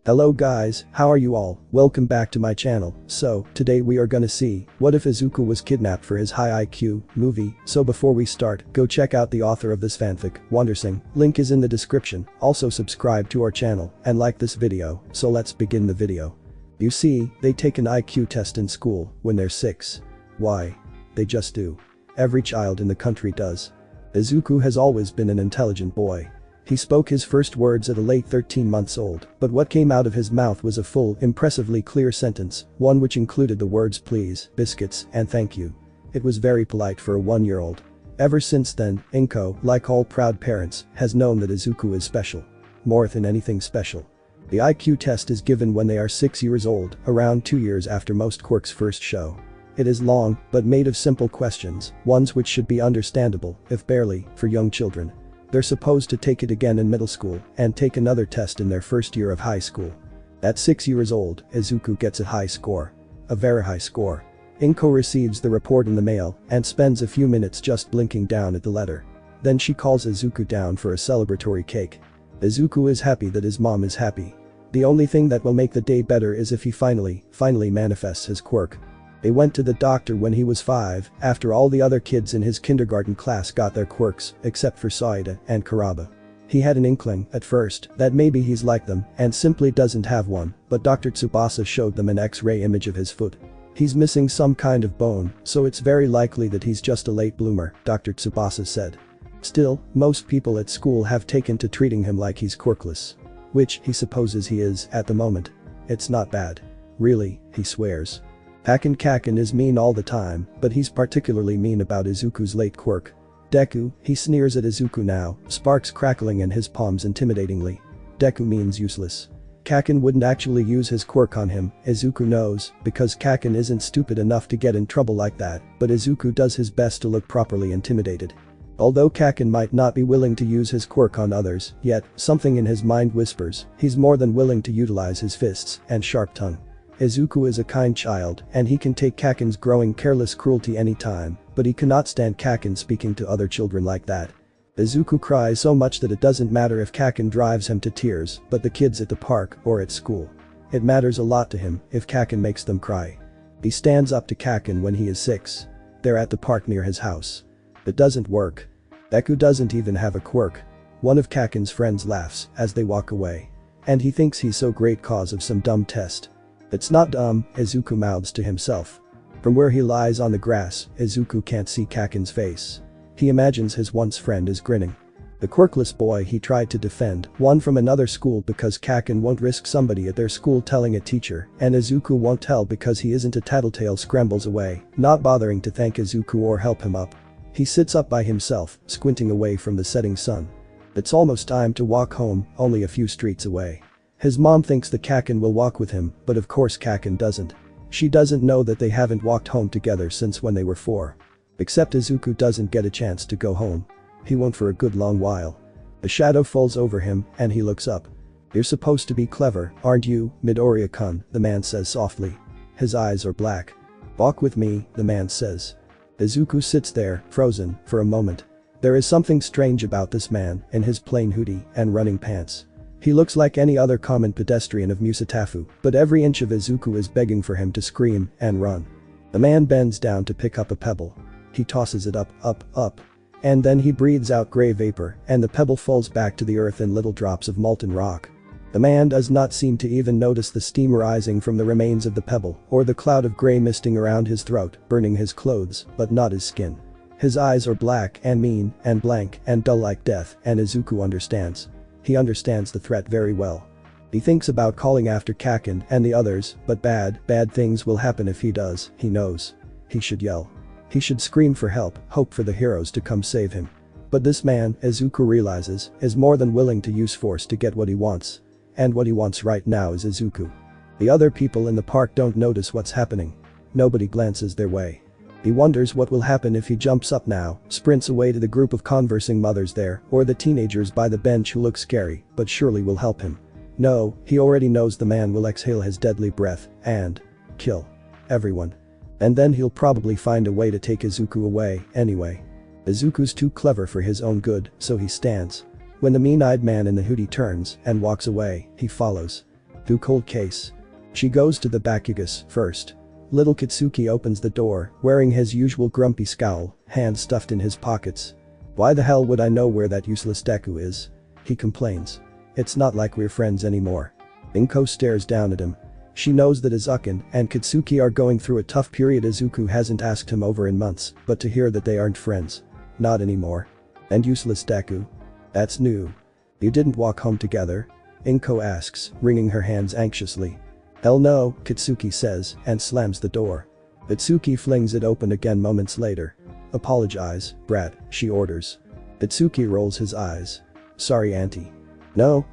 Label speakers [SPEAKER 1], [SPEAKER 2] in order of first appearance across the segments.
[SPEAKER 1] Hello guys, how are you all? Welcome back to my channel. So, today we are gonna see, what if Izuku was kidnapped for his high IQ movie. So before we start, go check out the author of this fanfic, Wondersing. Link is in the description. Also subscribe to our channel and like this video. So let's begin the video. You see, they take an IQ test in school when they're 6. Why? They just do. Every child in the country does. Izuku has always been an intelligent boy. He spoke his first words at a late 13 months old, but what came out of his mouth was a full, impressively clear sentence, one which included the words please, biscuits, and thank you. It was very polite for a 1-year-old. Ever since then, Inko, like all proud parents, has known that Izuku is special. More than anything special. The IQ test is given when they are 6 years old, around 2 years after most quirks first show. It is long, but made of simple questions, ones which should be understandable, if barely, for young children. They're supposed to take it again in middle school and take another test in their first year of high school. At 6 years old, Izuku gets a high score. A very high score. Inko receives the report in the mail and spends a few minutes just blinking down at the letter. Then she calls Izuku down for a celebratory cake. Izuku is happy that his mom is happy. The only thing that will make the day better is if he finally manifests his quirk. They went to the doctor when he was 5, after all the other kids in his kindergarten class got their quirks, except for Saida and Karaba. He had an inkling, at first, that maybe he's like them and simply doesn't have one, but Dr. Tubasa showed them an X-ray image of his foot. He's missing some kind of bone, so it's very likely that he's just a late bloomer, Dr. Tsubasa said. Still, most people at school have taken to treating him like he's quirkless. Which he supposes he is, at the moment. It's not bad. Really, he swears. Kaken is mean all the time, but he's particularly mean about Izuku's late quirk. Deku, he sneers at Izuku now, sparks crackling in his palms intimidatingly. Deku means useless. Kaken wouldn't actually use his quirk on him, Izuku knows, because Kaken isn't stupid enough to get in trouble like that, but Izuku does his best to look properly intimidated. Although Kaken might not be willing to use his quirk on others, yet, something in his mind whispers, he's more than willing to utilize his fists and sharp tongue. Izuku is a kind child and he can take Kaken's growing careless cruelty anytime, but he cannot stand Kaken speaking to other children like that. Izuku cries so much that it doesn't matter if Kaken drives him to tears, but the kids at the park or at school. It matters a lot to him if Kaken makes them cry. He stands up to Kaken when he is 6. They're at the park near his house. It doesn't work. Deku doesn't even have a quirk. One of Kaken's friends laughs as they walk away. And he thinks he's so great cause of some dumb test. It's not dumb, Izuku mouths to himself. From where he lies on the grass, Izuku can't see Kaken's face. He imagines his once friend is grinning. The quirkless boy he tried to defend, one from another school because Kaken won't risk somebody at their school telling a teacher, and Izuku won't tell because he isn't a tattletale, scrambles away, not bothering to thank Izuku or help him up. He sits up by himself, squinting away from the setting sun. It's almost time to walk home, only a few streets away. His mom thinks that Kaken will walk with him, but of course Kaken doesn't. She doesn't know that they haven't walked home together since when they were 4. Except Izuku doesn't get a chance to go home. He won't for a good long while. A shadow falls over him and he looks up. You're supposed to be clever, aren't you, Midoriya-kun, the man says softly. His eyes are black. Walk with me, the man says. Izuku sits there, frozen, for a moment. There is something strange about this man in his plain hoodie and running pants. He looks like any other common pedestrian of Musatafu, but every inch of Izuku is begging for him to scream and run. The man bends down to pick up a pebble. He tosses it up. And then he breathes out gray vapor and the pebble falls back to the earth in little drops of molten rock. The man does not seem to even notice the steam rising from the remains of the pebble or the cloud of gray misting around his throat, burning his clothes, but not his skin. His eyes are black and mean and blank and dull like death, and Izuku understands. He understands the threat very well. He thinks about calling after Kaken and the others, but bad things will happen if he does, he knows. He should yell. He should scream for help, hope for the heroes to come save him. But this man, Izuku realizes, is more than willing to use force to get what he wants. And what he wants right now is Izuku. The other people in the park don't notice what's happening. Nobody glances their way. He wonders what will happen if he jumps up now, sprints away to the group of conversing mothers there, or the teenagers by the bench who look scary, but surely will help him. No, he already knows the man will exhale his deadly breath and kill everyone. And then he'll probably find a way to take Izuku away anyway. Izuku's too clever for his own good, so he stands. When the mean-eyed man in the hoodie turns and walks away, he follows. Do cold case. She goes to the Bakugas first. Little Kitsuki opens the door, wearing his usual grumpy scowl, hands stuffed in his pockets. Why the hell would I know where that useless Deku is? He complains. It's not like we're friends anymore. Inko stares down at him. She knows that Izuku and Kitsuki are going through a tough period. Izuku hasn't asked him over in months, but to hear that they aren't friends. Not anymore. And useless Deku? That's new. You didn't walk home together? Inko asks, wringing her hands anxiously. Hell no, Kitsuki says, and slams the door. Itsuki flings it open again moments later. Apologize, brat, she orders. Itsuki rolls his eyes. Sorry, auntie. No,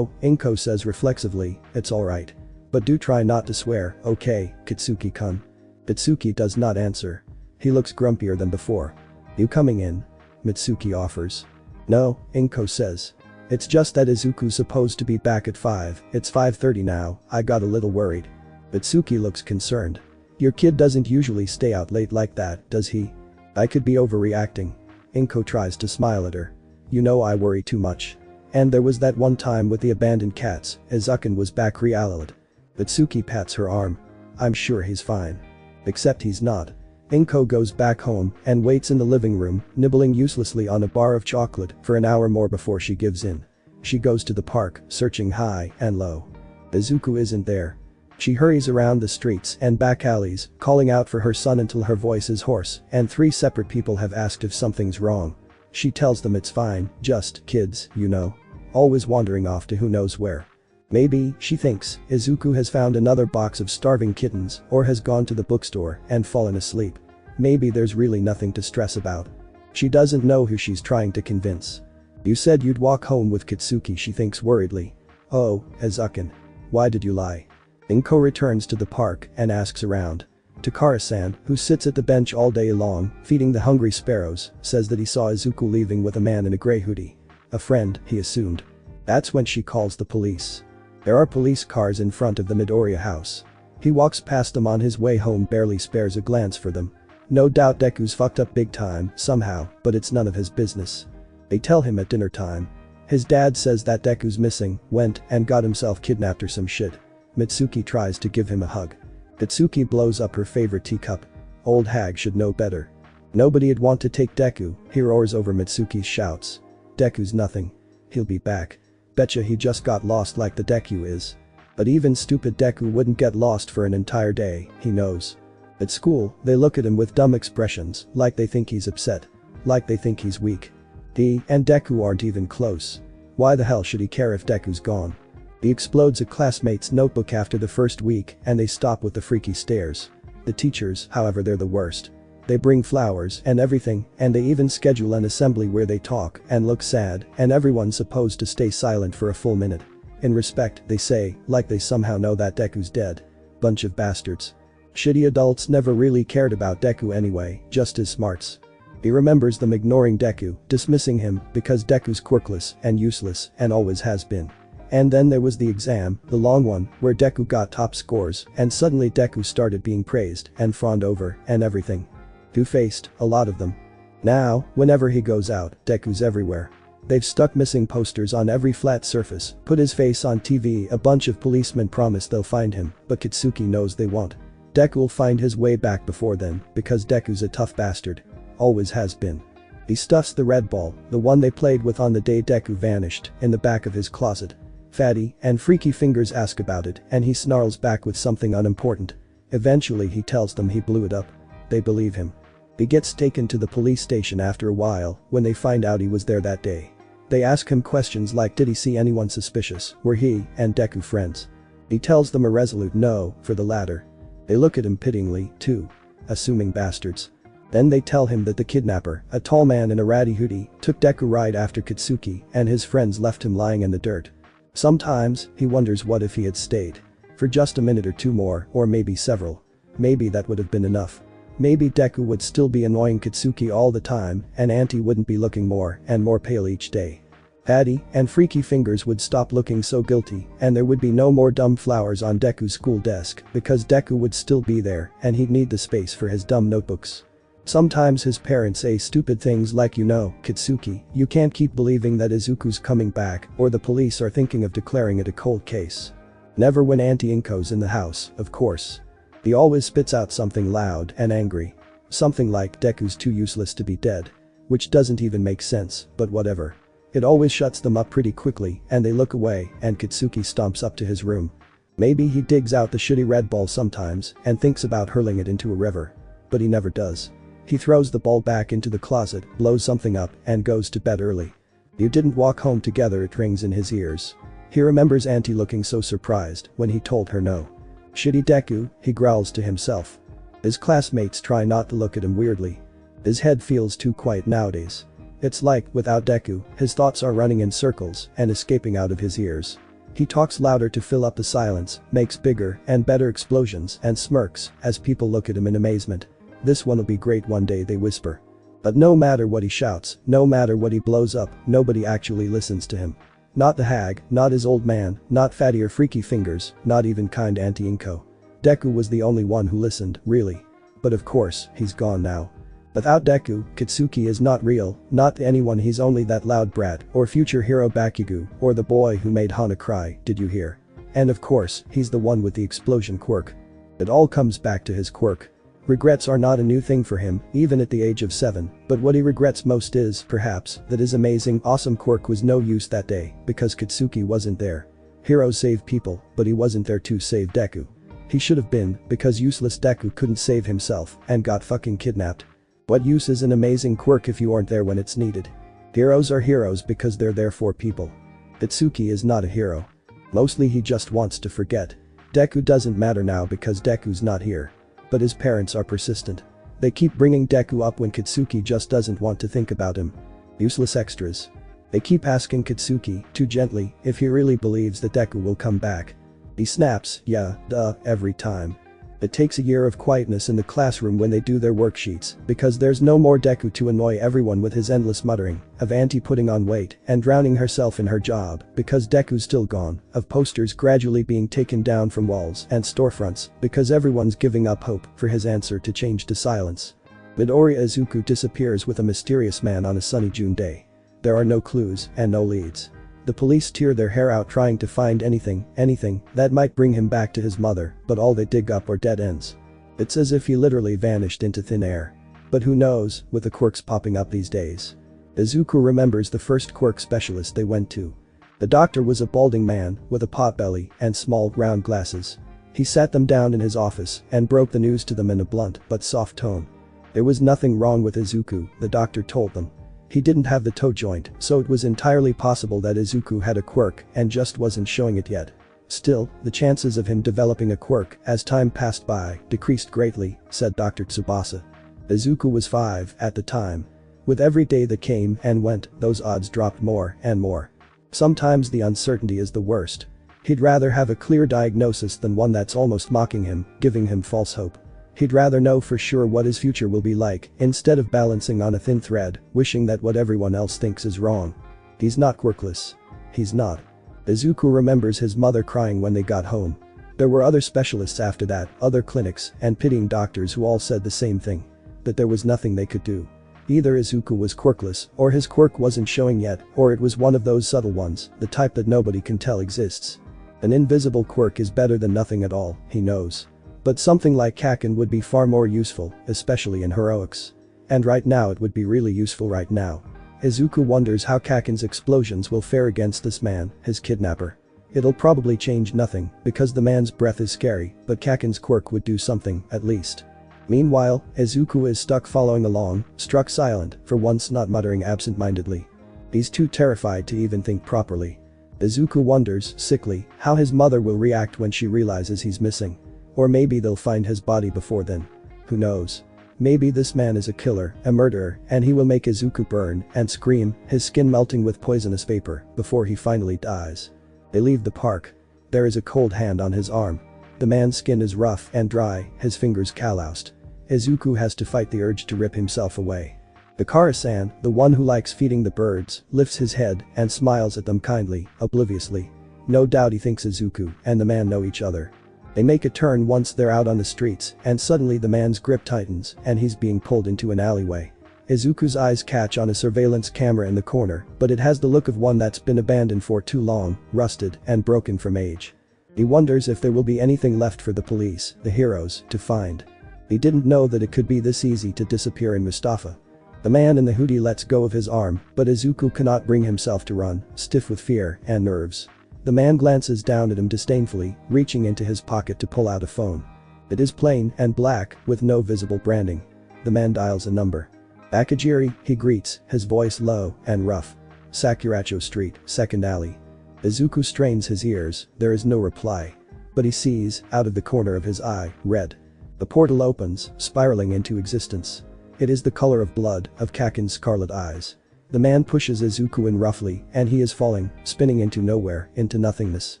[SPEAKER 1] Inko says reflexively, it's alright. But do try not to swear, okay, Kitsuki-kun. Itsuki does not answer. He looks grumpier than before. You coming in? Mitsuki offers. No, Inko says. It's just that Izuku's supposed to be back at 5, it's 5:30 now, I got a little worried. Itsuki looks concerned. Your kid doesn't usually stay out late like that, does he? I could be overreacting. Inko tries to smile at her. You know I worry too much. And there was that one time with the abandoned cats, Izuku was back reality. Itsuki pats her arm. I'm sure he's fine. Except he's not. Inko goes back home and waits in the living room, nibbling uselessly on a bar of chocolate for an hour more before she gives in. She goes to the park, searching high and low. Izuku isn't there. She hurries around the streets and back alleys, calling out for her son until her voice is hoarse, and 3 separate people have asked if something's wrong. She tells them it's fine, just kids, you know. Always wandering off to who knows where. Maybe, she thinks, Izuku has found another box of starving kittens or has gone to the bookstore and fallen asleep. Maybe there's really nothing to stress about. She doesn't know who she's trying to convince. You said you'd walk home with Kitsuki, she thinks worriedly. Oh, Izuku. Why did you lie? Inko returns to the park and asks around. Takara-san, who sits at the bench all day long, feeding the hungry sparrows, says that he saw Izuku leaving with a man in a gray hoodie. A friend, he assumed. That's when she calls the police. There are police cars in front of the Midoriya house. He walks past them on his way home, barely spares a glance for them. No doubt Deku's fucked up big time, somehow, but it's none of his business. They tell him at dinner time. His dad says that Deku's missing, went and got himself kidnapped or some shit. Mitsuki tries to give him a hug. Itsuki blows up her favorite teacup. Old hag should know better. Nobody'd want to take Deku, he roars over Mitsuki's shouts. Deku's nothing. He'll be back. Betcha he just got lost like the Deku is. But even stupid Deku wouldn't get lost for an entire day, he knows. At school, they look at him with dumb expressions, like they think he's upset. Like they think he's weak. He and Deku aren't even close. Why the hell should he care if Deku's gone? He explodes a classmate's notebook after the first week and they stop with the freaky stares. The teachers, however, they're the worst. They bring flowers and everything, and they even schedule an assembly where they talk and look sad, and everyone's supposed to stay silent for a full minute. In respect, they say, like they somehow know that Deku's dead. Bunch of bastards. Shitty adults never really cared about Deku anyway, just his smarts. He remembers them ignoring Deku, dismissing him because Deku's quirkless and useless and always has been. And then there was the exam, the long one, where Deku got top scores and suddenly Deku started being praised and fawned over and everything. Two-faced, a lot of them. Now, whenever he goes out, Deku's everywhere. They've stuck missing posters on every flat surface, put his face on TV, a bunch of policemen promise they'll find him, but Kitsuki knows they won't. Deku will find his way back before then, because Deku's a tough bastard. Always has been. He stuffs the red ball, the one they played with on the day Deku vanished, in the back of his closet. Fatty and Freaky Fingers ask about it and he snarls back with something unimportant. Eventually he tells them he blew it up. They believe him. He gets taken to the police station after a while when they find out he was there that day. They ask him questions like did he see anyone suspicious, were he and Deku friends? He tells them a resolute no for the latter. They look at him pityingly, too. Assuming bastards. Then they tell him that the kidnapper, a tall man in a ratty hoodie, took Deku right after Kitsuki and his friends left him lying in the dirt. Sometimes, he wonders what if he had stayed. For just a minute or two more, or maybe several. Maybe that would have been enough. Maybe Deku would still be annoying Kitsuki all the time and Auntie wouldn't be looking more and more pale each day. Patty and Freaky Fingers would stop looking so guilty and there would be no more dumb flowers on Deku's school desk because Deku would still be there and he'd need the space for his dumb notebooks. Sometimes his parents say stupid things like you know, Kitsuki, you can't keep believing that Izuku's coming back or the police are thinking of declaring it a cold case. Never when Auntie Inko's in the house, of course. He always spits out something loud and angry. Something like Deku's too useless to be dead. Which doesn't even make sense, but whatever. It always shuts them up pretty quickly and they look away and Kitsuki stomps up to his room. Maybe he digs out the shitty red ball sometimes and thinks about hurling it into a river. But he never does. He throws the ball back into the closet, blows something up and goes to bed early. "You didn't walk home together," it rings in his ears. He remembers Auntie looking so surprised when he told her no. "Shitty Deku," he growls to himself. His classmates try not to look at him weirdly. His head feels too quiet nowadays. It's like, without Deku, his thoughts are running in circles and escaping out of his ears. He talks louder to fill up the silence, makes bigger and better explosions and smirks as people look at him in amazement. "This one'll be great one day," they whisper. But no matter what he shouts, no matter what he blows up, nobody actually listens to him. Not the hag, not his old man, not Fatty or Freaky Fingers, not even kind Auntie Inko. Deku was the only one who listened, really. But of course, he's gone now. Without Deku, Kitsuki is not real, not to anyone. He's only that loud brat, or future hero Bakugo, or the boy who made Hana cry, did you hear? And of course, he's the one with the explosion quirk. It all comes back to his quirk. Regrets are not a new thing for him, even at the age of 7, but what he regrets most is, perhaps, that his amazing, awesome quirk was no use that day, because Kitsuki wasn't there. Heroes save people, but he wasn't there to save Deku. He should have been, because useless Deku couldn't save himself, and got fucking kidnapped. What use is an amazing quirk if you aren't there when it's needed? Heroes are heroes because they're there for people. Kitsuki is not a hero. Mostly he just wants to forget. Deku doesn't matter now because Deku's not here. But his parents are persistent. They keep bringing Deku up when Kitsuki just doesn't want to think about him. Useless extras. They keep asking Kitsuki, too gently, if he really believes that Deku will come back. He snaps, "Yeah, duh," every time. It takes a year of quietness in the classroom when they do their worksheets, because there's no more Deku to annoy everyone with his endless muttering, of Auntie putting on weight and drowning herself in her job, because Deku's still gone, of posters gradually being taken down from walls and storefronts, because everyone's giving up hope for his answer to change to silence. Midoriya Izuku disappears with a mysterious man on a sunny June day. There are no clues and no leads. The police tear their hair out trying to find anything that might bring him back to his mother, but all they dig up are dead ends. It's as if he literally vanished into thin air. But who knows, with the quirks popping up these days. Izuku remembers the first quirk specialist they went to. The doctor was a balding man with a potbelly and small, round glasses. He sat them down in his office and broke the news to them in a blunt but soft tone. There was nothing wrong with Izuku, the doctor told them. He didn't have the toe joint, so it was entirely possible that Izuku had a quirk and just wasn't showing it yet. Still, the chances of him developing a quirk as time passed by decreased greatly, said Dr. Tubasa. Izuku was 5 at the time. With every day that came and went, those odds dropped more and more. Sometimes the uncertainty is the worst. He'd rather have a clear diagnosis than one that's almost mocking him, giving him false hope. He'd rather know for sure what his future will be like, instead of balancing on a thin thread, wishing that what everyone else thinks is wrong. He's not quirkless. He's not. Izuku remembers his mother crying when they got home. There were other specialists after that, other clinics, and pitying doctors who all said the same thing. That there was nothing they could do. Either Izuku was quirkless, or his quirk wasn't showing yet, or it was one of those subtle ones, the type that nobody can tell exists. An invisible quirk is better than nothing at all, he knows. But something like Kaken would be far more useful, especially in heroics. And right now it would be really useful right now. Izuku wonders how Kaken's explosions will fare against this man, his kidnapper. It'll probably change nothing, because the man's breath is scary, but Kaken's quirk would do something, at least. Meanwhile, Izuku is stuck following along, struck silent, for once not muttering absent-mindedly. He's too terrified to even think properly. Izuku wonders, sickly, how his mother will react when she realizes he's missing. Or maybe they'll find his body before then. Who knows? Maybe this man is a killer, a murderer, and he will make Izuku burn and scream, his skin melting with poisonous vapor, before he finally dies. They leave the park. There is a cold hand on his arm. The man's skin is rough and dry, his fingers calloused. Izuku has to fight the urge to rip himself away. Bakara-san, the one who likes feeding the birds, lifts his head and smiles at them kindly, obliviously. No doubt he thinks Izuku and the man know each other. They make a turn once they're out on the streets, and suddenly the man's grip tightens and he's being pulled into an alleyway. Izuku's eyes catch on a surveillance camera in the corner, but it has the look of one that's been abandoned for too long, rusted, and broken from age. He wonders if there will be anything left for the police, the heroes, to find. He didn't know that it could be this easy to disappear in Mustafa. The man in the hoodie lets go of his arm, but Izuku cannot bring himself to run, stiff with fear and nerves. The man glances down at him disdainfully, reaching into his pocket to pull out a phone. It is plain and black, with no visible branding. The man dials a number. Akagiri, he greets, his voice low and rough. Sakuracho Street, second alley. Izuku strains his ears, there is no reply. But he sees, out of the corner of his eye, red. The portal opens, spiraling into existence. It is the color of blood, of Kaken's scarlet eyes. The man pushes Izuku in roughly, and he is falling, spinning into nowhere, into nothingness.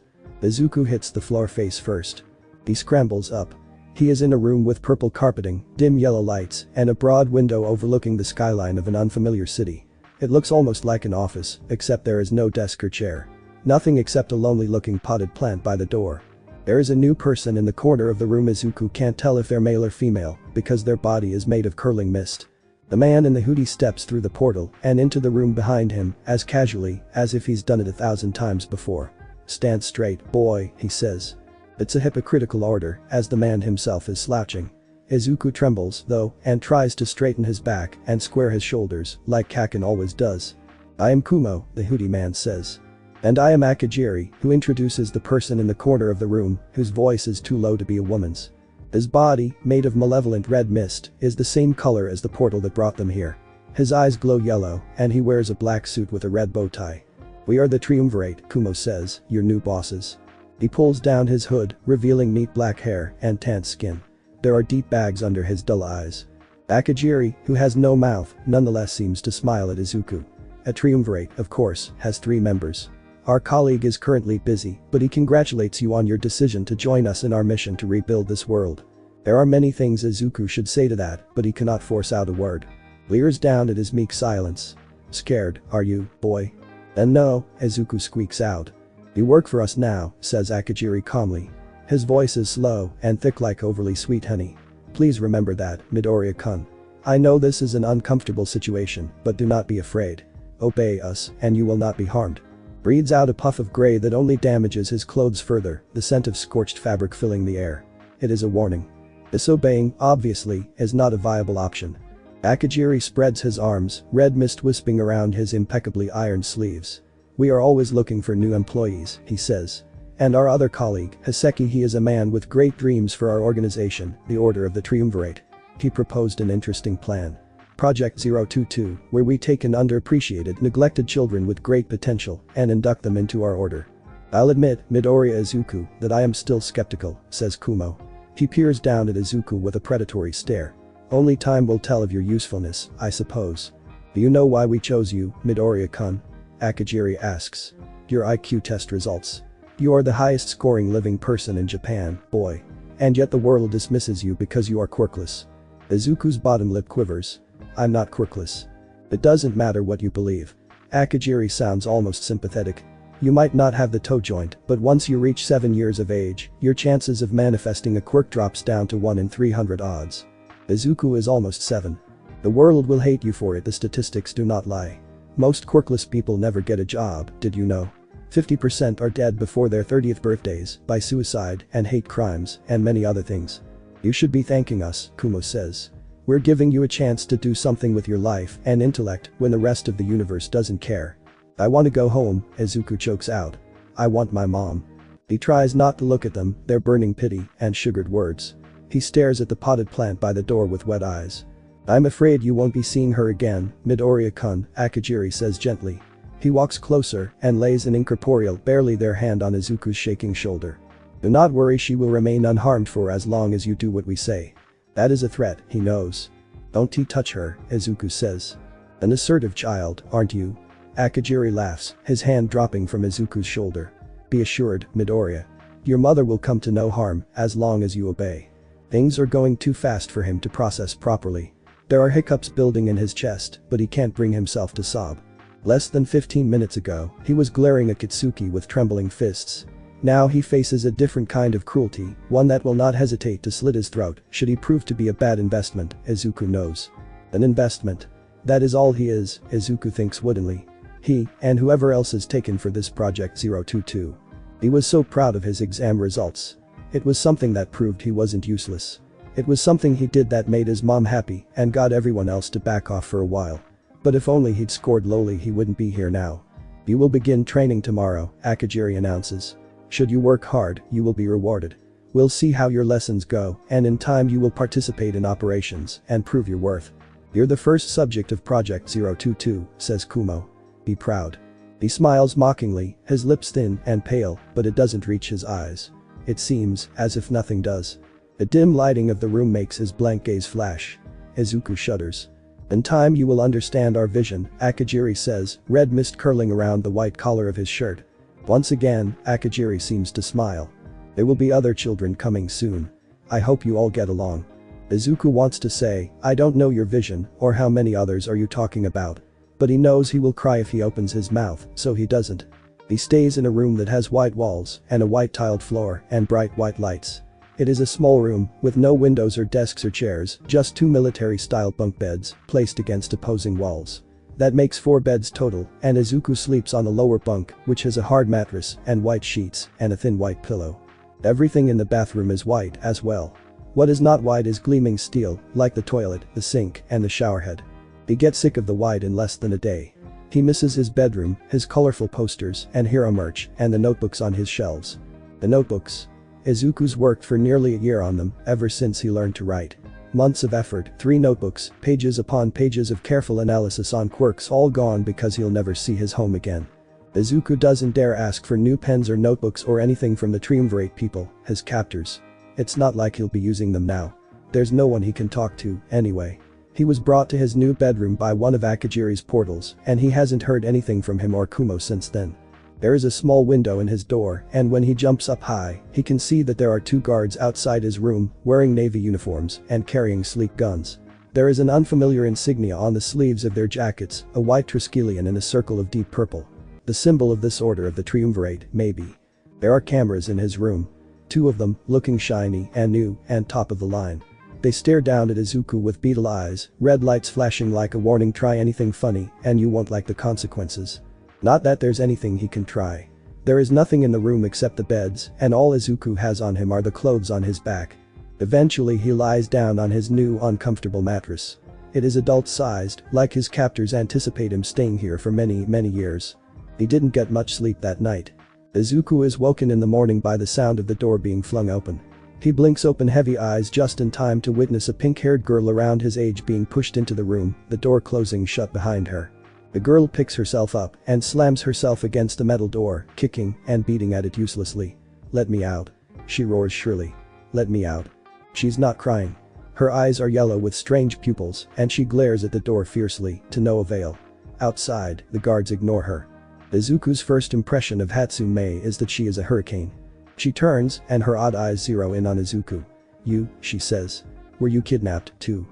[SPEAKER 1] Izuku hits the floor face first. He scrambles up. He is in a room with purple carpeting, dim yellow lights, and a broad window overlooking the skyline of an unfamiliar city. It looks almost like an office, except there is no desk or chair. Nothing except a lonely-looking potted plant by the door. There is a new person in the corner of the room. Izuku can't tell if they're male or female, because their body is made of curling mist. The man in the hoodie steps through the portal and into the room behind him, as casually as if he's done it 1,000 times before. "Stand straight, boy," he says. It's a hypocritical order, as the man himself is slouching. Izuku trembles, though, and tries to straighten his back and square his shoulders, like Kaken always does. "I am Kumo," the hoodie man says. "And I am Akagiri," who introduces the person in the corner of the room, whose voice is too low to be a woman's. His body, made of malevolent red mist, is the same color as the portal that brought them here. His eyes glow yellow, and he wears a black suit with a red bow tie. "We are the Triumvirate," Kumo says, "your new bosses." He pulls down his hood, revealing neat black hair and tanned skin. There are deep bags under his dull eyes. Akagiri, who has no mouth, nonetheless seems to smile at Izuku. A Triumvirate, of course, has 3 members. "Our colleague is currently busy, but he congratulates you on your decision to join us in our mission to rebuild this world." There are many things Izuku should say to that, but he cannot force out a word. Leers down at his meek silence. "Scared, are you, boy?" "And no," Izuku squeaks out. "You work for us now," says Akagiri calmly. His voice is slow and thick like overly sweet honey. "Please remember that, Midoriya-kun. I know this is an uncomfortable situation, but do not be afraid. Obey us, and you will not be harmed." Breathes out a puff of gray that only damages his clothes further, the scent of scorched fabric filling the air. It is a warning. Disobeying, obviously, is not a viable option. Akagiri spreads his arms, red mist wisping around his impeccably ironed sleeves. "We are always looking for new employees," he says. "And our other colleague, Hiseki, he is a man with great dreams for our organization, the Order of the Triumvirate." He proposed an interesting plan. Project 022, where we take in underappreciated, neglected children with great potential and induct them into our order. "I'll admit, Midoriya Izuku, that I am still skeptical," says Kumo. He peers down at Izuku with a predatory stare. "Only time will tell of your usefulness, I suppose." "Do you know why we chose you, Midoriya-kun?" Akagiri asks. "Your IQ test results. You are the highest scoring living person in Japan, boy. And yet the world dismisses you because you are quirkless." Izuku's bottom lip quivers. "I'm not quirkless." "It doesn't matter what you believe." Akagiri sounds almost sympathetic. "You might not have the toe joint, but once you reach 7 years of age, your chances of manifesting a quirk drops down to 1 in 300 odds. Izuku is almost 7. The world will hate you for it, the statistics do not lie. Most quirkless people never get a job, did you know? 50% are dead before their 30th birthdays, by suicide and hate crimes, and many other things. You should be thanking us," Kumo says. "We're giving you a chance to do something with your life and intellect when the rest of the universe doesn't care." "I want to go home," Izuku chokes out. "I want my mom." He tries not to look at them, their burning pity and sugared words. He stares at the potted plant by the door with wet eyes. "I'm afraid you won't be seeing her again, Midoriya-kun," Akagiri says gently. He walks closer and lays an incorporeal, barely their hand on Izuku's shaking shoulder. "Do not worry, she will remain unharmed for as long as you do what we say." That is a threat, he knows. "Don't you touch her," Izuku says. "An assertive child, aren't you?" Akagiri laughs, his hand dropping from Izuku's shoulder. "Be assured, Midoriya. Your mother will come to no harm as long as you obey." Things are going too fast for him to process properly. There are hiccups building in his chest, but he can't bring himself to sob. Less than 15 minutes ago, he was glaring at Kitsuki with trembling fists. Now he faces a different kind of cruelty, one that will not hesitate to slit his throat should he prove to be a bad investment, Izuku knows. An investment. That is all he is, Izuku thinks woodenly. He, and whoever else is taken for this Project 022. He was so proud of his exam results. It was something that proved he wasn't useless. It was something he did that made his mom happy and got everyone else to back off for a while. But if only he'd scored lowly, he wouldn't be here now. You will begin training tomorrow, Akagiri announces. Should you work hard, you will be rewarded. We'll see how your lessons go, and in time you will participate in operations and prove your worth. You're the first subject of Project 022, says Kumo. Be proud. He smiles mockingly, his lips thin and pale, but it doesn't reach his eyes. It seems as if nothing does. The dim lighting of the room makes his blank gaze flash. Izuku shudders. In time you will understand our vision, Akagiri says, red mist curling around the white collar of his shirt. Once again, Akagiri seems to smile. There will be other children coming soon. I hope you all get along. Izuku wants to say, I don't know your vision, or how many others are you talking about. But he knows he will cry if he opens his mouth, so he doesn't. He stays in a room that has white walls and a white tiled floor and bright white lights. It is a small room with no windows or desks or chairs, just 2 military-style bunk beds placed against opposing walls. That makes 4 beds total, and Izuku sleeps on the lower bunk, which has a hard mattress and white sheets and a thin white pillow. Everything in the bathroom is white as well. What is not white is gleaming steel, like the toilet, the sink, and the showerhead. He gets sick of the white in less than a day. He misses his bedroom, his colorful posters and hero merch, and the notebooks on his shelves. The notebooks. Izuku's worked for nearly a year on them, ever since he learned to write. Months of effort, 3 notebooks, pages upon pages of careful analysis on quirks, all gone because he'll never see his home again. Izuku doesn't dare ask for new pens or notebooks or anything from the triumvirate people, his captors. It's not like he'll be using them now. There's no one he can talk to, anyway. He was brought to his new bedroom by one of Akagiri's portals, and he hasn't heard anything from him or Kumo since then. There is a small window in his door, and when he jumps up high, he can see that there are 2 guards outside his room, wearing navy uniforms and carrying sleek guns. There is an unfamiliar insignia on the sleeves of their jackets, a white triskelion in a circle of deep purple. The symbol of this order of the triumvirate, maybe. There are cameras in his room. 2 of them, looking shiny and new and top of the line. They stare down at Izuku with beetle eyes, red lights flashing like a warning, try anything funny and you won't like the consequences. Not that there's anything he can try. There is nothing in the room except the beds, and all Izuku has on him are the clothes on his back. Eventually he lies down on his new uncomfortable mattress. It is adult-sized, like his captors anticipate him staying here for many, many years. He didn't get much sleep that night. Izuku is woken in the morning by the sound of the door being flung open. He blinks open heavy eyes just in time to witness a pink-haired girl around his age being pushed into the room, the door closing shut behind her. The girl picks herself up and slams herself against the metal door, kicking and beating at it uselessly. Let me out. She roars shrilly. Let me out. She's not crying. Her eyes are yellow with strange pupils and she glares at the door fiercely, to no avail. Outside, the guards ignore her. Izuku's first impression of Hatsume is that she is a hurricane. She turns and her odd eyes zero in on Izuku. You, she says. Were you kidnapped too?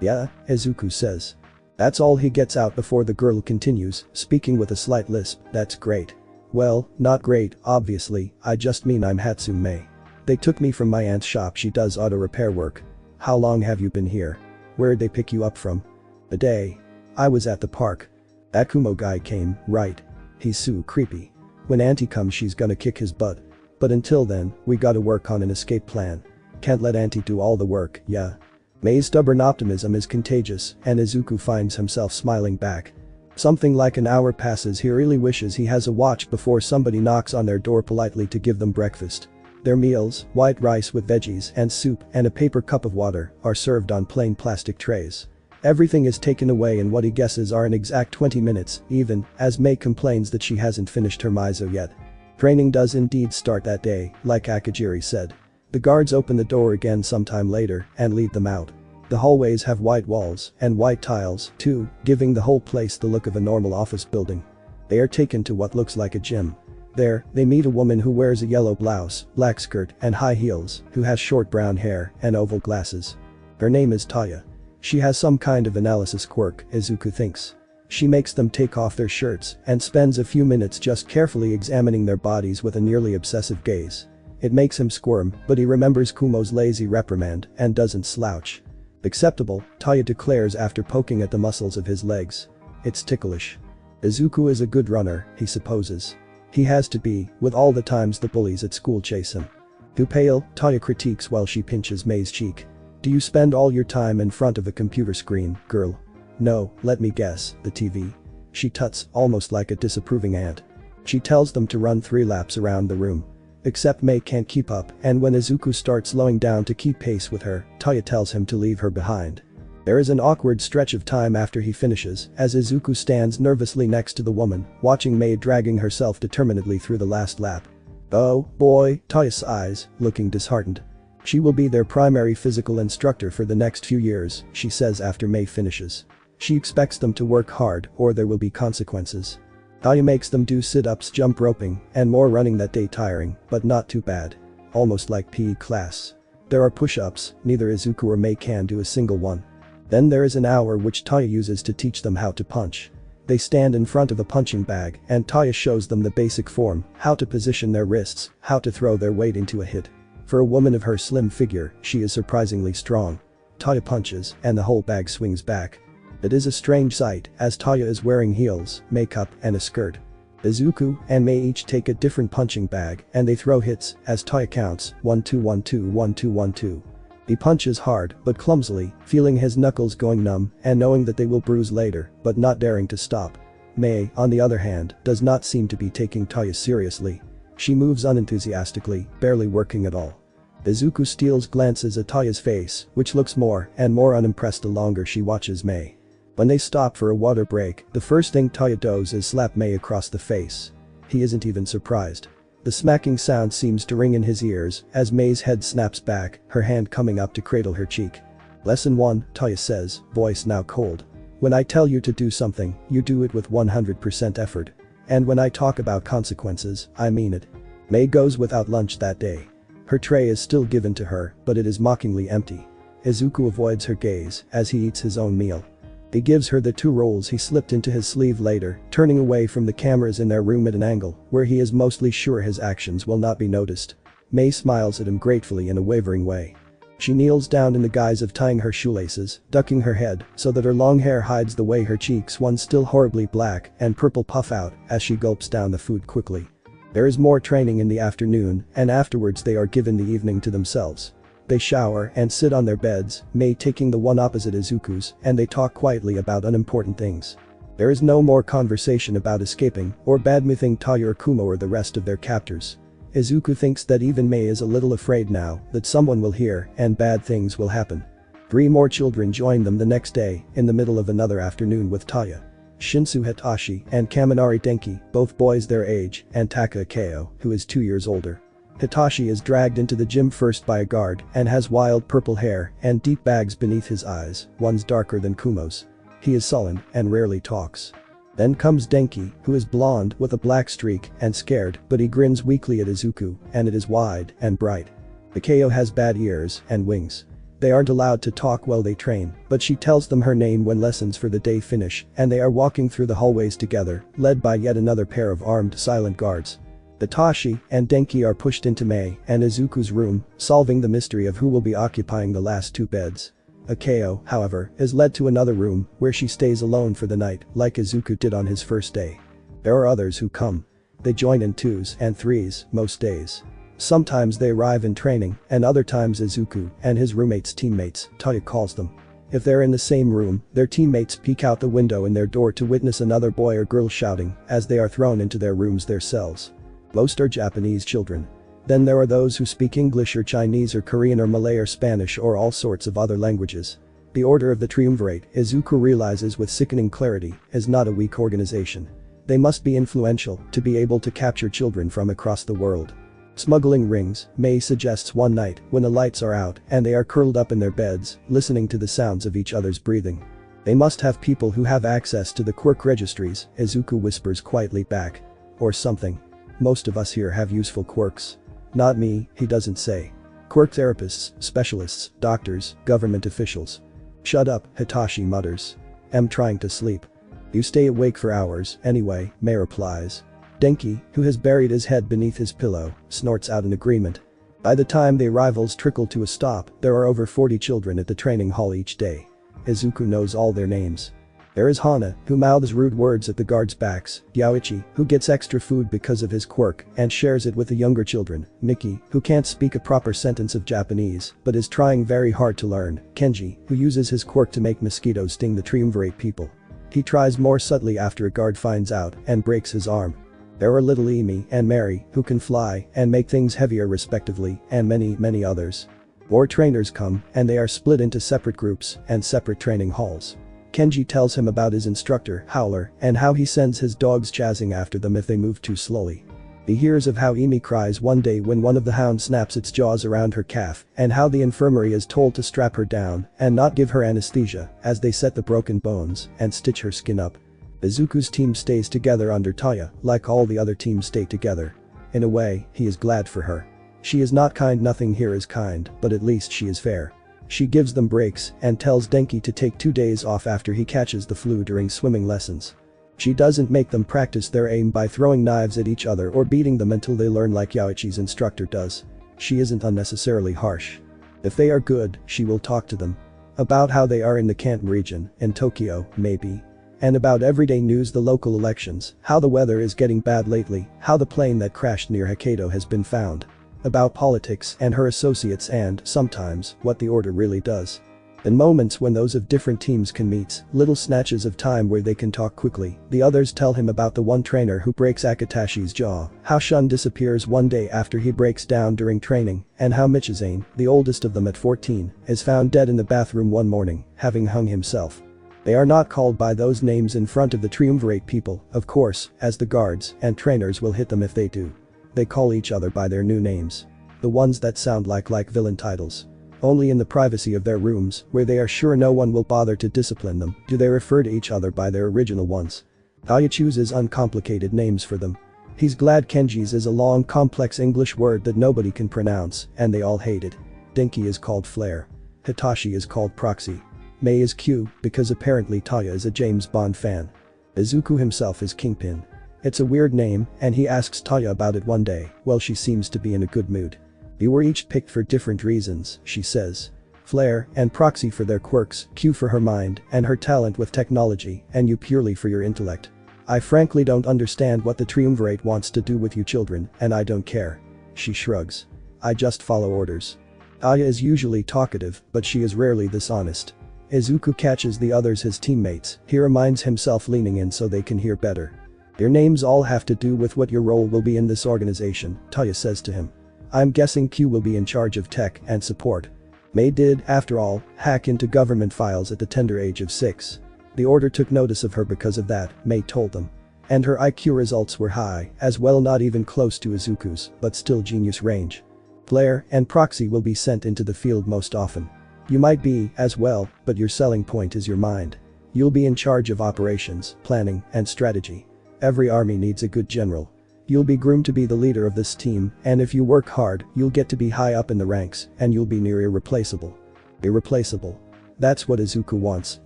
[SPEAKER 1] Yeah, Izuku says. That's all he gets out before the girl continues, speaking with a slight lisp. That's great. Well, not great, obviously, I just mean I'm Hatsume. They took me from my aunt's shop, she does auto repair work. How long have you been here? Where'd they pick you up from? A day. I was at the park. That Kumo guy came, right? He's so creepy. When Auntie comes she's gonna kick his butt. But until then, we gotta work on an escape plan. Can't let Auntie do all the work, yeah. Mei's stubborn optimism is contagious, and Izuku finds himself smiling back. Something like an hour passes. He really wishes he has a watch before somebody knocks on their door politely to give them breakfast. Their meals, white rice with veggies and soup and a paper cup of water, are served on plain plastic trays. Everything is taken away in what he guesses are an exact 20 minutes, even as Mei complains that she hasn't finished her miso yet. Training does indeed start that day, like Akagiri said. The guards open the door again sometime later and lead them out. The hallways have white walls and white tiles, too, giving the whole place the look of a normal office building. They are taken to what looks like a gym. There, they meet a woman who wears a yellow blouse, black skirt, and high heels, who has short brown hair and oval glasses. Her name is Taya. She has some kind of analysis quirk, Izuku thinks. She makes them take off their shirts and spends a few minutes just carefully examining their bodies with a nearly obsessive gaze. It makes him squirm, but he remembers Kumo's lazy reprimand and doesn't slouch. Acceptable, Taya declares after poking at the muscles of his legs. It's ticklish. Izuku is a good runner, he supposes. He has to be, with all the times the bullies at school chase him. Too pale, Taya critiques while she pinches Mei's cheek. Do you spend all your time in front of a computer screen, girl? No, let me guess, the TV. She tuts, almost like a disapproving aunt. She tells them to run 3 laps around the room. Except Mei can't keep up, and when Izuku starts slowing down to keep pace with her, Taya tells him to leave her behind. There is an awkward stretch of time after he finishes, as Izuku stands nervously next to the woman, watching Mei dragging herself determinedly through the last lap. Oh, boy, Taya sighs, looking disheartened. She will be their primary physical instructor for the next few years, she says after Mei finishes. She expects them to work hard, or there will be consequences. Taya makes them do sit-ups, jump roping, and more running that day, tiring, but not too bad. Almost like PE class. There are push-ups, neither Izuku or Mei can do a single one. Then there is an hour which Taya uses to teach them how to punch. They stand in front of a punching bag, and Taya shows them the basic form, how to position their wrists, how to throw their weight into a hit. For a woman of her slim figure, she is surprisingly strong. Taya punches, and the whole bag swings back. It is a strange sight, as Taya is wearing heels, makeup, and a skirt. Izuku and Mei each take a different punching bag, and they throw hits, as Taya counts, 1 2 1 2 1 2 1 2. He punches hard, but clumsily, feeling his knuckles going numb, and knowing that they will bruise later, but not daring to stop. Mei, on the other hand, does not seem to be taking Taya seriously. She moves unenthusiastically, barely working at all. Izuku steals glances at Taya's face, which looks more and more unimpressed the longer she watches Mei. When they stop for a water break, the first thing Taya does is slap Mei across the face. He isn't even surprised. The smacking sound seems to ring in his ears as Mei's head snaps back, her hand coming up to cradle her cheek. Lesson 1, Taya says, voice now cold. When I tell you to do something, you do it with 100% effort. And when I talk about consequences, I mean it. Mei goes without lunch that day. Her tray is still given to her, but it is mockingly empty. Izuku avoids her gaze as he eats his own meal. He gives her the 2 rolls he slipped into his sleeve later, turning away from the cameras in their room at an angle where he is mostly sure his actions will not be noticed. Mei smiles at him gratefully in a wavering way. She kneels down in the guise of tying her shoelaces, ducking her head so that her long hair hides the way her cheeks, once still horribly black and purple, puff out as she gulps down the food quickly. There is more training in the afternoon, and afterwards they are given the evening to themselves. They shower and sit on their beds, Mei taking the one opposite Izuku's, and they talk quietly about unimportant things. There is no more conversation about escaping or badmouthing Taya or Kumo or the rest of their captors. Izuku thinks that even Mei is a little afraid now that someone will hear and bad things will happen. 3 more children join them the next day, in the middle of another afternoon with Taya. Shinsu Hitashi and Kaminari Denki, both boys their age, and Taka Akeo, who is 2 years older. Hitashi is dragged into the gym first by a guard and has wild purple hair and deep bags beneath his eyes, one's darker than Kumo's. He is sullen and rarely talks. Then comes Denki, who is blonde with a black streak and scared, but he grins weakly at Izuku, and it is wide and bright. Akeo has bad ears and wings. They aren't allowed to talk while they train, but she tells them her name when lessons for the day finish, and they are walking through the hallways together, led by yet another pair of armed silent guards. Hitashi and Denki are pushed into Mei and Izuku's room, solving the mystery of who will be occupying the last 2 beds. Akeo, however, is led to another room where she stays alone for the night, like Izuku did on his first day. There are others who come. They join in 2s and 3s, most days. Sometimes they arrive in training, and other times Izuku and his roommates' teammates, Taya calls them. If they're in the same room, their teammates peek out the window in their door to witness another boy or girl shouting as they are thrown into their rooms, their cells. Most are Japanese children. Then there are those who speak English or Chinese or Korean or Malay or Spanish or all sorts of other languages. The Order of the Triumvirate, Izuku realizes with sickening clarity, is not a weak organization. They must be influential to be able to capture children from across the world. Smuggling rings, Mei suggests one night when the lights are out and they are curled up in their beds, listening to the sounds of each other's breathing. They must have people who have access to the quirk registries, Izuku whispers quietly back. Or something. Most of us here have useful quirks. Not me, he doesn't say. Quirk therapists, specialists, doctors, government officials. Shut up, Hitashi mutters. I'm trying to sleep. You stay awake for hours, anyway, Mei replies. Denki, who has buried his head beneath his pillow, snorts out in agreement. By the time the arrivals trickle to a stop, there are over 40 children at the training hall each day. Izuku knows all their names. There is Hana, who mouths rude words at the guards' backs, Yaoichi, who gets extra food because of his quirk and shares it with the younger children, Miki, who can't speak a proper sentence of Japanese but is trying very hard to learn, Kenji, who uses his quirk to make mosquitoes sting the triumvirate people. He tries more subtly after a guard finds out and breaks his arm. There are little Emi and Mary, who can fly and make things heavier respectively, and many others. More trainers come and they are split into separate groups and separate training halls. Kenji tells him about his instructor, Howler, and how he sends his dogs chasing after them if they move too slowly. He hears of how Emi cries one day when one of the hounds snaps its jaws around her calf, and how the infirmary is told to strap her down and not give her anesthesia as they set the broken bones and stitch her skin up. Izuku's team stays together under Taya, like all the other teams stay together. In a way, he is glad for her. She is not kind, nothing here is kind, but at least she is fair. She gives them breaks and tells Denki to take 2 days off after he catches the flu during swimming lessons. She doesn't make them practice their aim by throwing knives at each other or beating them until they learn like Yaoichi's instructor does. She isn't unnecessarily harsh. If they are good, she will talk to them. About how they are in the Kanto region, in Tokyo, maybe. And about everyday news, the local elections, how the weather is getting bad lately, how the plane that crashed near Hokkaido has been found. About politics and her associates and, sometimes, what the order really does. In moments when those of different teams can meet, little snatches of time where they can talk quickly, the others tell him about the one trainer who breaks Akatashi's jaw, how Shun disappears one day after he breaks down during training, and how Michizane, the oldest of them at 14, is found dead in the bathroom one morning, having hung himself. They are not called by those names in front of the triumvirate people, of course, as the guards and trainers will hit them if they do. They call each other by their new names. The ones that sound like villain titles. Only in the privacy of their rooms, where they are sure no one will bother to discipline them, do they refer to each other by their original ones. Taya chooses uncomplicated names for them. He's glad Kenji's is a long complex English word that nobody can pronounce, and they all hate it. Denki is called Flare. Hitashi is called Proxy. Mei is Q, because apparently Taya is a James Bond fan. Izuku himself is Kingpin. It's a weird name, and he asks Taya about it one day. Well, she seems to be in a good mood. We were each picked for different reasons, she says. Flare and Proxy for their quirks, Q for her mind and her talent with technology, and you purely for your intellect. I frankly don't understand what the triumvirate wants to do with you children, and I don't care. She shrugs. I just follow orders. Taya is usually talkative, but she is rarely this honest. Izuku catches the others, his teammates. He reminds himself, leaning in so they can hear better. Your names all have to do with what your role will be in this organization, Taya says to him. I'm guessing Q will be in charge of tech and support. Mei did, after all, hack into government files at the tender age of 6. The order took notice of her because of that, Mei told them. And her IQ results were high, as well, not even close to Izuku's, but still genius range. Flare and Proxy will be sent into the field most often. You might be, as well, but your selling point is your mind. You'll be in charge of operations, planning, and strategy. Every army needs a good general. You'll be groomed to be the leader of this team, and if you work hard, you'll get to be high up in the ranks, and you'll be near irreplaceable. Irreplaceable. That's what Izuku wants,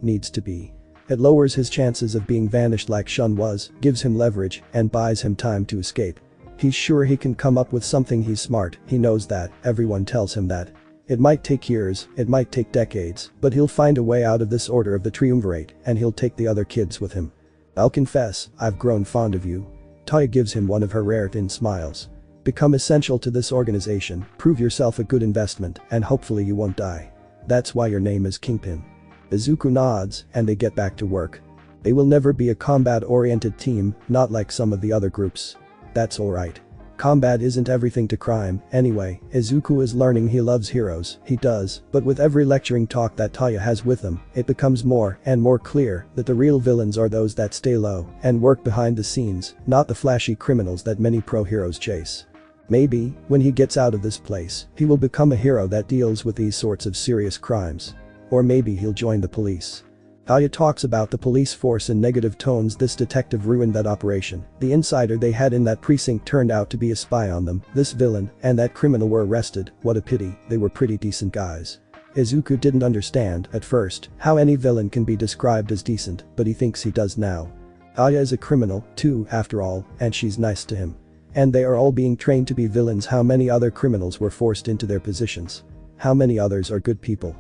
[SPEAKER 1] needs to be. It lowers his chances of being vanished like Shun was, gives him leverage, and buys him time to escape. He's sure he can come up with something. He's smart, he knows that, everyone tells him that. It might take years, it might take decades, but he'll find a way out of this order of the triumvirate, and he'll take the other kids with him. I'll confess, I've grown fond of you. Taya gives him one of her rare thin smiles. Become essential to this organization, prove yourself a good investment, and hopefully you won't die. That's why your name is Kingpin. Izuku nods, and they get back to work. They will never be a combat-oriented team, not like some of the other groups. That's alright. Combat isn't everything to crime, anyway. Izuku is learning he loves heroes, he does, but with every lecturing talk that Taya has with him, it becomes more and more clear that the real villains are those that stay low and work behind the scenes, not the flashy criminals that many pro-heroes chase. Maybe, when he gets out of this place, he will become a hero that deals with these sorts of serious crimes. Or maybe he'll join the police. Taya talks about the police force in negative tones. This detective ruined that operation. The insider they had in that precinct turned out to be a spy on them. This villain and that criminal were arrested. What a pity, they were pretty decent guys. Izuku didn't understand, at first, how any villain can be described as decent, but he thinks he does now. Taya is a criminal, too, after all, and she's nice to him. And they are all being trained to be villains. How many other criminals were forced into their positions? How many others are good people?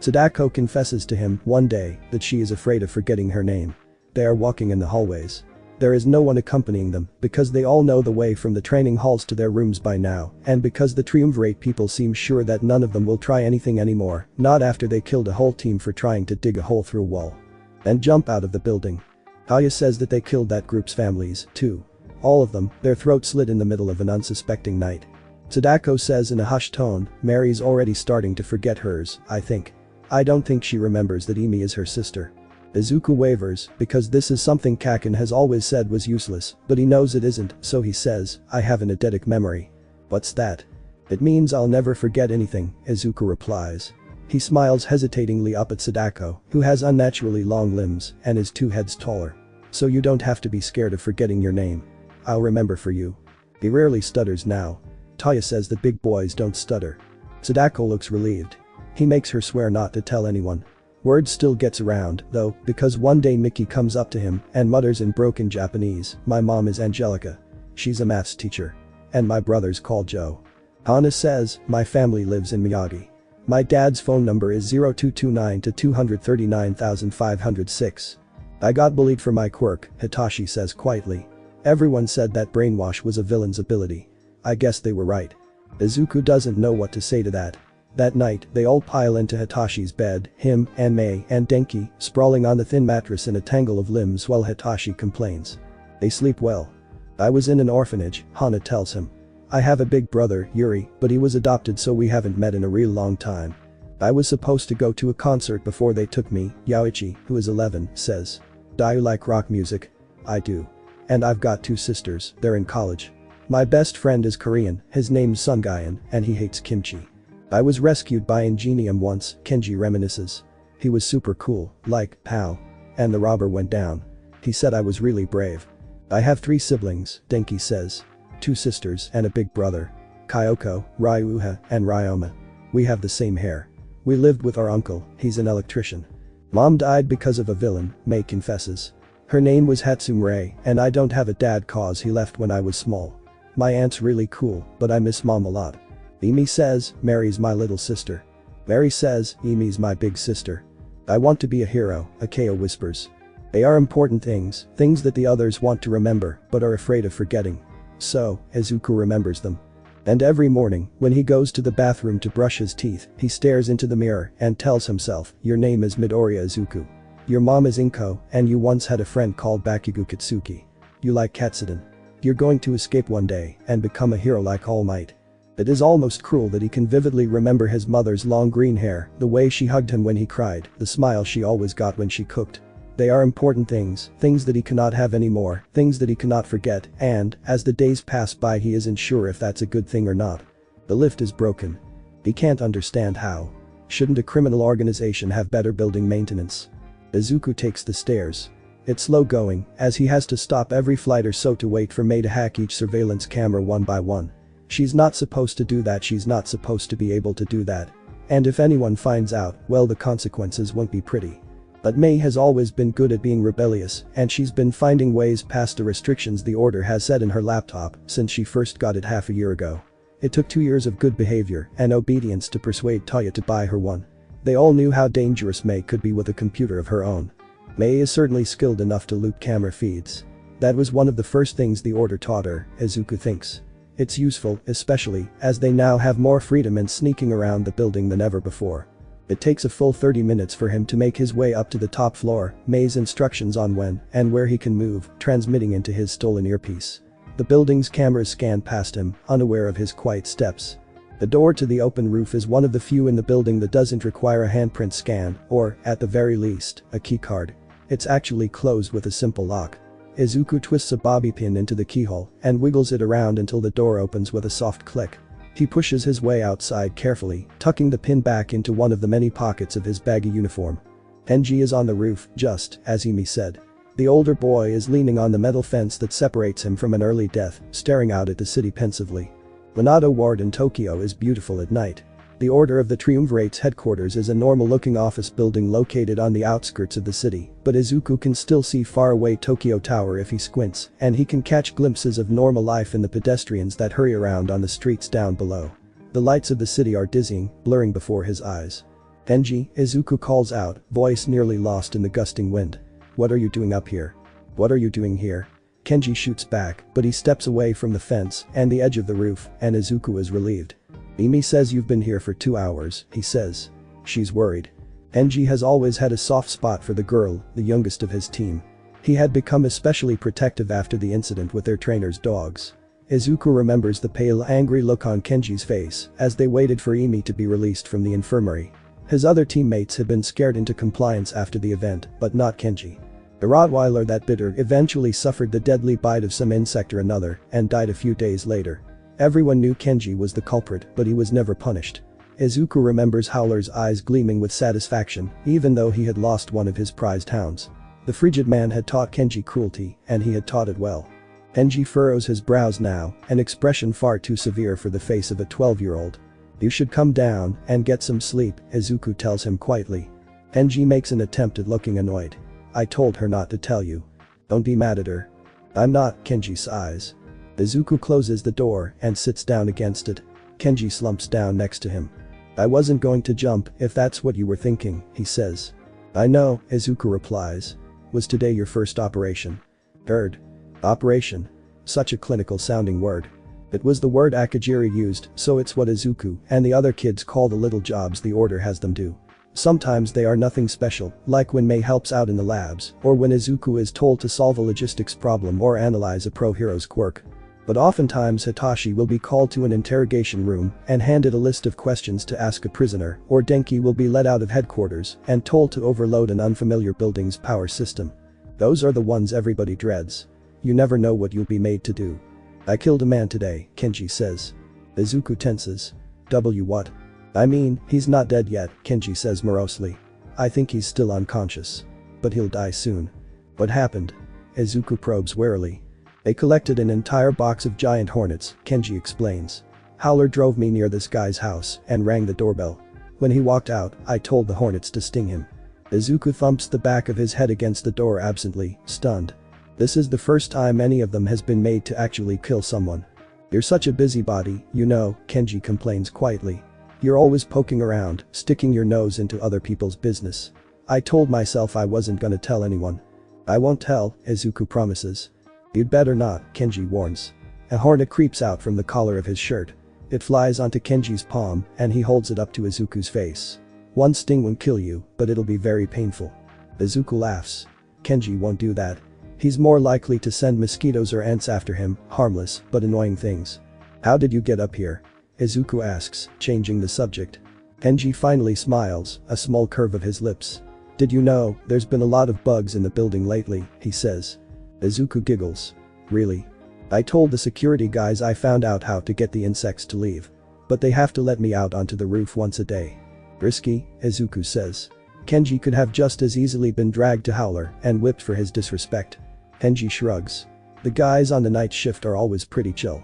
[SPEAKER 1] Sadako confesses to him one day that she is afraid of forgetting her name. They are walking in the hallways. There is no one accompanying them because they all know the way from the training halls to their rooms by now, and because the triumvirate people seem sure that none of them will try anything anymore, not after they killed a whole team for trying to dig a hole through a wall. And jump out of the building. Aya says that they killed that group's families, too. All of them, their throats slit in the middle of an unsuspecting night. Sadako says in a hushed tone, Mary's already starting to forget hers, I think. I don't think she remembers that Emi is her sister. Izuku wavers, because this is something Kaken has always said was useless, but he knows it isn't, so he says, I have an eidetic memory. What's that? It means I'll never forget anything, Izuku replies. He smiles hesitatingly up at Sadako, who has unnaturally long limbs and is 2 heads taller. So you don't have to be scared of forgetting your name. I'll remember for you. He rarely stutters now. Taya says that big boys don't stutter. Sadako looks relieved. He makes her swear not to tell anyone. Word still gets around, though, because one day Mickey comes up to him and mutters in broken Japanese, my mom is Angelica. She's a maths teacher. And my brother's called Joe. Hana says, my family lives in Miyagi. My dad's phone number is 0229 to 239,506. I got bullied for my quirk, Hitashi says quietly. Everyone said that brainwash was a villain's ability. I guess they were right. Izuku doesn't know what to say to that. That night, they all pile into Hitashi's bed, him and Mei and Denki, sprawling on the thin mattress in a tangle of limbs while Hitashi complains. They sleep well. I was in an orphanage, Hana tells him. I have a big brother, Yuri, but he was adopted so we haven't met in a real long time. I was supposed to go to a concert before they took me, Yaoichi, who is 11, says. Do you like rock music? I do. And I've got 2 sisters, they're in college. My best friend is Korean, his name's Sungayan, and he hates kimchi. I was rescued by Ingenium once, Kenji reminisces. He was super cool, like, pow. And the robber went down. He said I was really brave. I have 3 siblings, Denki says. 2 sisters and a big brother. Kyoko, Ryuha, and Ryoma. We have the same hair. We lived with our uncle, he's an electrician. Mom died because of a villain, Mei confesses. Her name was Hatsume, and I don't have a dad cause he left when I was small. My aunt's really cool, but I miss mom a lot. Emi says, Mary's my little sister. Mary says, Emi's my big sister. I want to be a hero, Akeo whispers. They are important things, things that the others want to remember, but are afraid of forgetting. So, Izuku remembers them. And every morning, when he goes to the bathroom to brush his teeth, he stares into the mirror and tells himself, your name is Midoriya Izuku. Your mom is Inko, and you once had a friend called Bakugo Katsuki. You like Katsuden. You're going to escape one day and become a hero like All Might. It is almost cruel that he can vividly remember his mother's long green hair, the way she hugged him when he cried, the smile she always got when she cooked. They are important things, things that he cannot have anymore, things that he cannot forget, and, as the days pass by he isn't sure if that's a good thing or not. The lift is broken. He can't understand how. Shouldn't a criminal organization have better building maintenance? Izuku takes the stairs. It's slow going, as he has to stop every flight or so to wait for Mei to hack each surveillance camera one by one. She's not supposed to do that, she's not supposed to be able to do that. And if anyone finds out, well, the consequences won't be pretty. But Mei has always been good at being rebellious, and she's been finding ways past the restrictions the order has set in her laptop since she first got it half a year ago. It took 2 years of good behavior and obedience to persuade Taya to buy her one. They all knew how dangerous Mei could be with a computer of her own. Mei is certainly skilled enough to loop camera feeds. That was one of the first things the order taught her, Izuku thinks. It's useful, especially, as they now have more freedom in sneaking around the building than ever before. It takes a full 30 minutes for him to make his way up to the top floor, Mei's instructions on when and where he can move, transmitting into his stolen earpiece. The building's cameras scan past him, unaware of his quiet steps. The door to the open roof is one of the few in the building that doesn't require a handprint scan, or, at the very least, a keycard. It's actually closed with a simple lock. Izuku twists a bobby pin into the keyhole and wiggles it around until the door opens with a soft click. He pushes his way outside carefully, tucking the pin back into one of the many pockets of his baggy uniform. Kenji is on the roof, just as Emi said. The older boy is leaning on the metal fence that separates him from an early death, staring out at the city pensively. Minato Ward in Tokyo is beautiful at night. The Order of the Triumvirate's headquarters is a normal-looking office building located on the outskirts of the city, but Izuku can still see faraway Tokyo Tower if he squints, and he can catch glimpses of normal life in the pedestrians that hurry around on the streets down below. The lights of the city are dizzying, blurring before his eyes. Kenji, Izuku calls out, voice nearly lost in the gusting wind. What are you doing up here? What are you doing here? Kenji shoots back, but he steps away from the fence and the edge of the roof, and Izuku is relieved. Mimi says you've been here for 2 hours, he says. She's worried. Kenji has always had a soft spot for the girl, the youngest of his team. He had become especially protective after the incident with their trainer's dogs. Izuku remembers the pale, angry look on Kenji's face as they waited for Emi to be released from the infirmary. His other teammates had been scared into compliance after the event, but not Kenji. The Rottweiler that bit her eventually suffered the deadly bite of some insect or another and died a few days later. Everyone knew Kenji was the culprit, but he was never punished. Izuku remembers Howler's eyes gleaming with satisfaction, even though he had lost one of his prized hounds. The frigid man had taught Kenji cruelty, and he had taught it well. Kenji furrows his brows now, an expression far too severe for the face of a 12-year-old. You should come down and get some sleep, Izuku tells him quietly. Kenji makes an attempt at looking annoyed. I told her not to tell you. Don't be mad at her. I'm not, Kenji sighs. Izuku closes the door and sits down against it. Kenji slumps down next to him. I wasn't going to jump if that's what you were thinking, he says. I know, Izuku replies. Was today your first operation? Heard. Operation. Such a clinical sounding word. It was the word Akagiri used, so it's what Izuku and the other kids call the little jobs the order has them do. Sometimes they are nothing special, like when Mei helps out in the labs, or when Izuku is told to solve a logistics problem or analyze a pro-hero's quirk. But oftentimes Hitashi will be called to an interrogation room and handed a list of questions to ask a prisoner, or Denki will be let out of headquarters and told to overload an unfamiliar building's power system. Those are the ones everybody dreads. You never know what you'll be made to do. I killed a man today, Kenji says. Izuku tenses. What? I mean, he's not dead yet, Kenji says morosely. I think he's still unconscious. But he'll die soon. What happened? Izuku probes warily. They collected an entire box of giant hornets, Kenji explains. Howler drove me near this guy's house and rang the doorbell. When he walked out, I told the hornets to sting him. Izuku thumps the back of his head against the door absently, stunned. This is the first time any of them has been made to actually kill someone. You're such a busybody, you know, Kenji complains quietly. You're always poking around, sticking your nose into other people's business. I told myself I wasn't gonna tell anyone. I won't tell, Izuku promises. You'd better not, Kenji warns. A hornet creeps out from the collar of his shirt. It flies onto Kenji's palm and he holds it up to Izuku's face. One sting won't kill you, but it'll be very painful. Izuku laughs. Kenji won't do that. He's more likely to send mosquitoes or ants after him, harmless but annoying things. How did you get up here? Izuku asks, changing the subject. Kenji finally smiles, a small curve of his lips. Did you know, there's been a lot of bugs in the building lately, he says. Izuku giggles. Really? I told the security guys I found out how to get the insects to leave. But they have to let me out onto the roof once a day. Risky, Izuku says. Kenji could have just as easily been dragged to Howler and whipped for his disrespect. Kenji shrugs. The guys on the night shift are always pretty chill.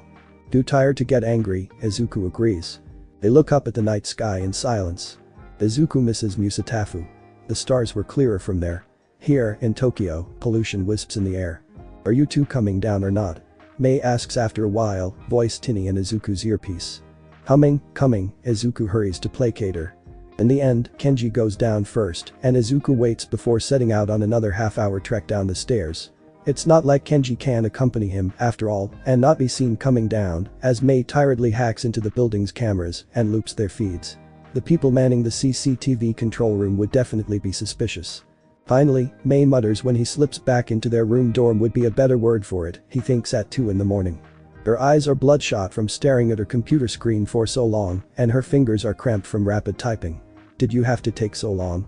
[SPEAKER 1] Too tired to get angry, Izuku agrees. They look up at the night sky in silence. Izuku misses Musatafu. The stars were clearer from there. Here, in Tokyo, pollution wisps in the air. Are you two coming down or not? Mei asks after a while, voice tinny in Izuku's earpiece. Coming, Izuku hurries to placate her. In the end, Kenji goes down first, and Izuku waits before setting out on another half-hour trek down the stairs. It's not like Kenji can accompany him, after all, and not be seen coming down, as Mei tiredly hacks into the building's cameras and loops their feeds. The people manning the CCTV control room would definitely be suspicious. Finally, Mei mutters when he slips back into their room dorm would be a better word for it, he thinks at 2 in the morning. Her eyes are bloodshot from staring at her computer screen for so long, and her fingers are cramped from rapid typing. Did you have to take so long?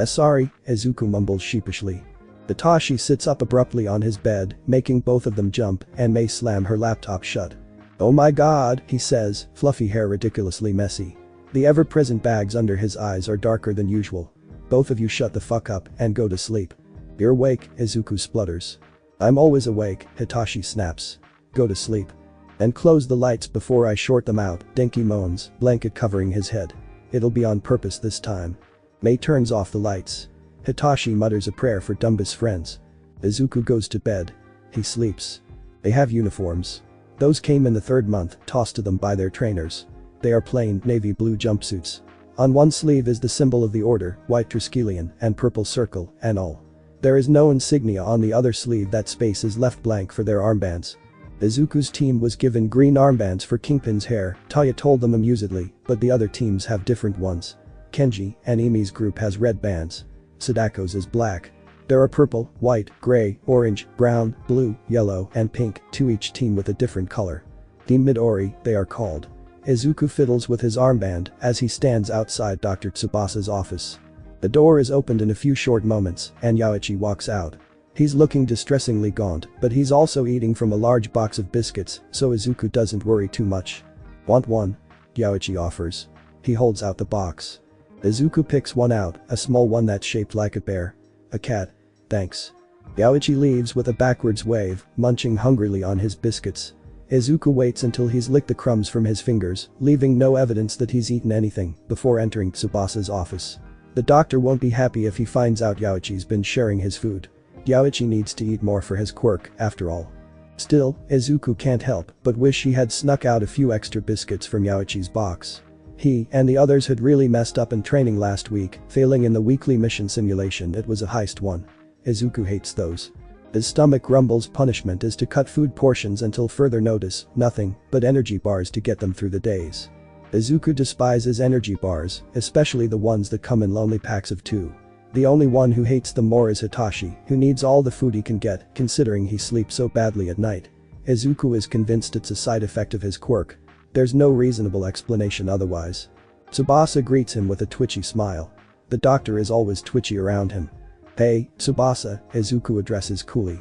[SPEAKER 1] Sorry, Izuku mumbles sheepishly. Hitashi sits up abruptly on his bed, making both of them jump, and Mei slam her laptop shut. Oh my god, he says, fluffy hair ridiculously messy. The ever-present bags under his eyes are darker than usual. Both of you shut the fuck up and go to sleep. You're awake, Izuku splutters. I'm always awake, Hitashi snaps. Go to sleep. And close the lights before I short them out, Denki moans, blanket covering his head. It'll be on purpose this time. Mei turns off the lights. Hitashi mutters a prayer for Dumba's friends. Izuku goes to bed. He sleeps. They have uniforms. Those came in the 3rd month, tossed to them by their trainers. They are plain navy blue jumpsuits. On one sleeve is the symbol of the order, white triskelion, and purple circle, and all. There is no insignia on the other sleeve. That space is left blank for their armbands. Izuku's team was given green armbands for Kingpin's hair, Taya told them amusedly, but the other teams have different ones. Kenji and Imi's group has red bands. Sadako's is black. There are purple, white, gray, orange, brown, blue, yellow, and pink, to each team with a different color. Team Midori, they are called. Izuku fiddles with his armband as he stands outside Dr. Tsubasa's office. The door is opened in a few short moments, and Yaoichi walks out. He's looking distressingly gaunt, but he's also eating from a large box of biscuits, so Izuku doesn't worry too much. Want one? Yaoichi offers. He holds out the box. Izuku picks one out, a small one that's shaped like a bear. A cat. Thanks. Yaoichi leaves with a backwards wave, munching hungrily on his biscuits. Izuku waits until he's licked the crumbs from his fingers, leaving no evidence that he's eaten anything, before entering Tsubasa's office. The doctor won't be happy if he finds out Yaoichi's been sharing his food. Yaoichi needs to eat more for his quirk, after all. Still, Izuku can't help but wish he had snuck out a few extra biscuits from Yaoichi's box. He and the others had really messed up in training last week, failing in the weekly mission simulation. It was a heist one. Izuku hates those. His stomach grumbles. Punishment is to cut food portions until further notice, nothing but energy bars to get them through the days. Izuku despises energy bars, especially the ones that come in lonely packs of 2. The only one who hates them more is Hitashi, who needs all the food he can get, considering he sleeps so badly at night. Izuku is convinced it's a side effect of his quirk. There's no reasonable explanation otherwise. Tsubasa greets him with a twitchy smile. The doctor is always twitchy around him. Hey, Tsubasa, Izuku addresses coolly.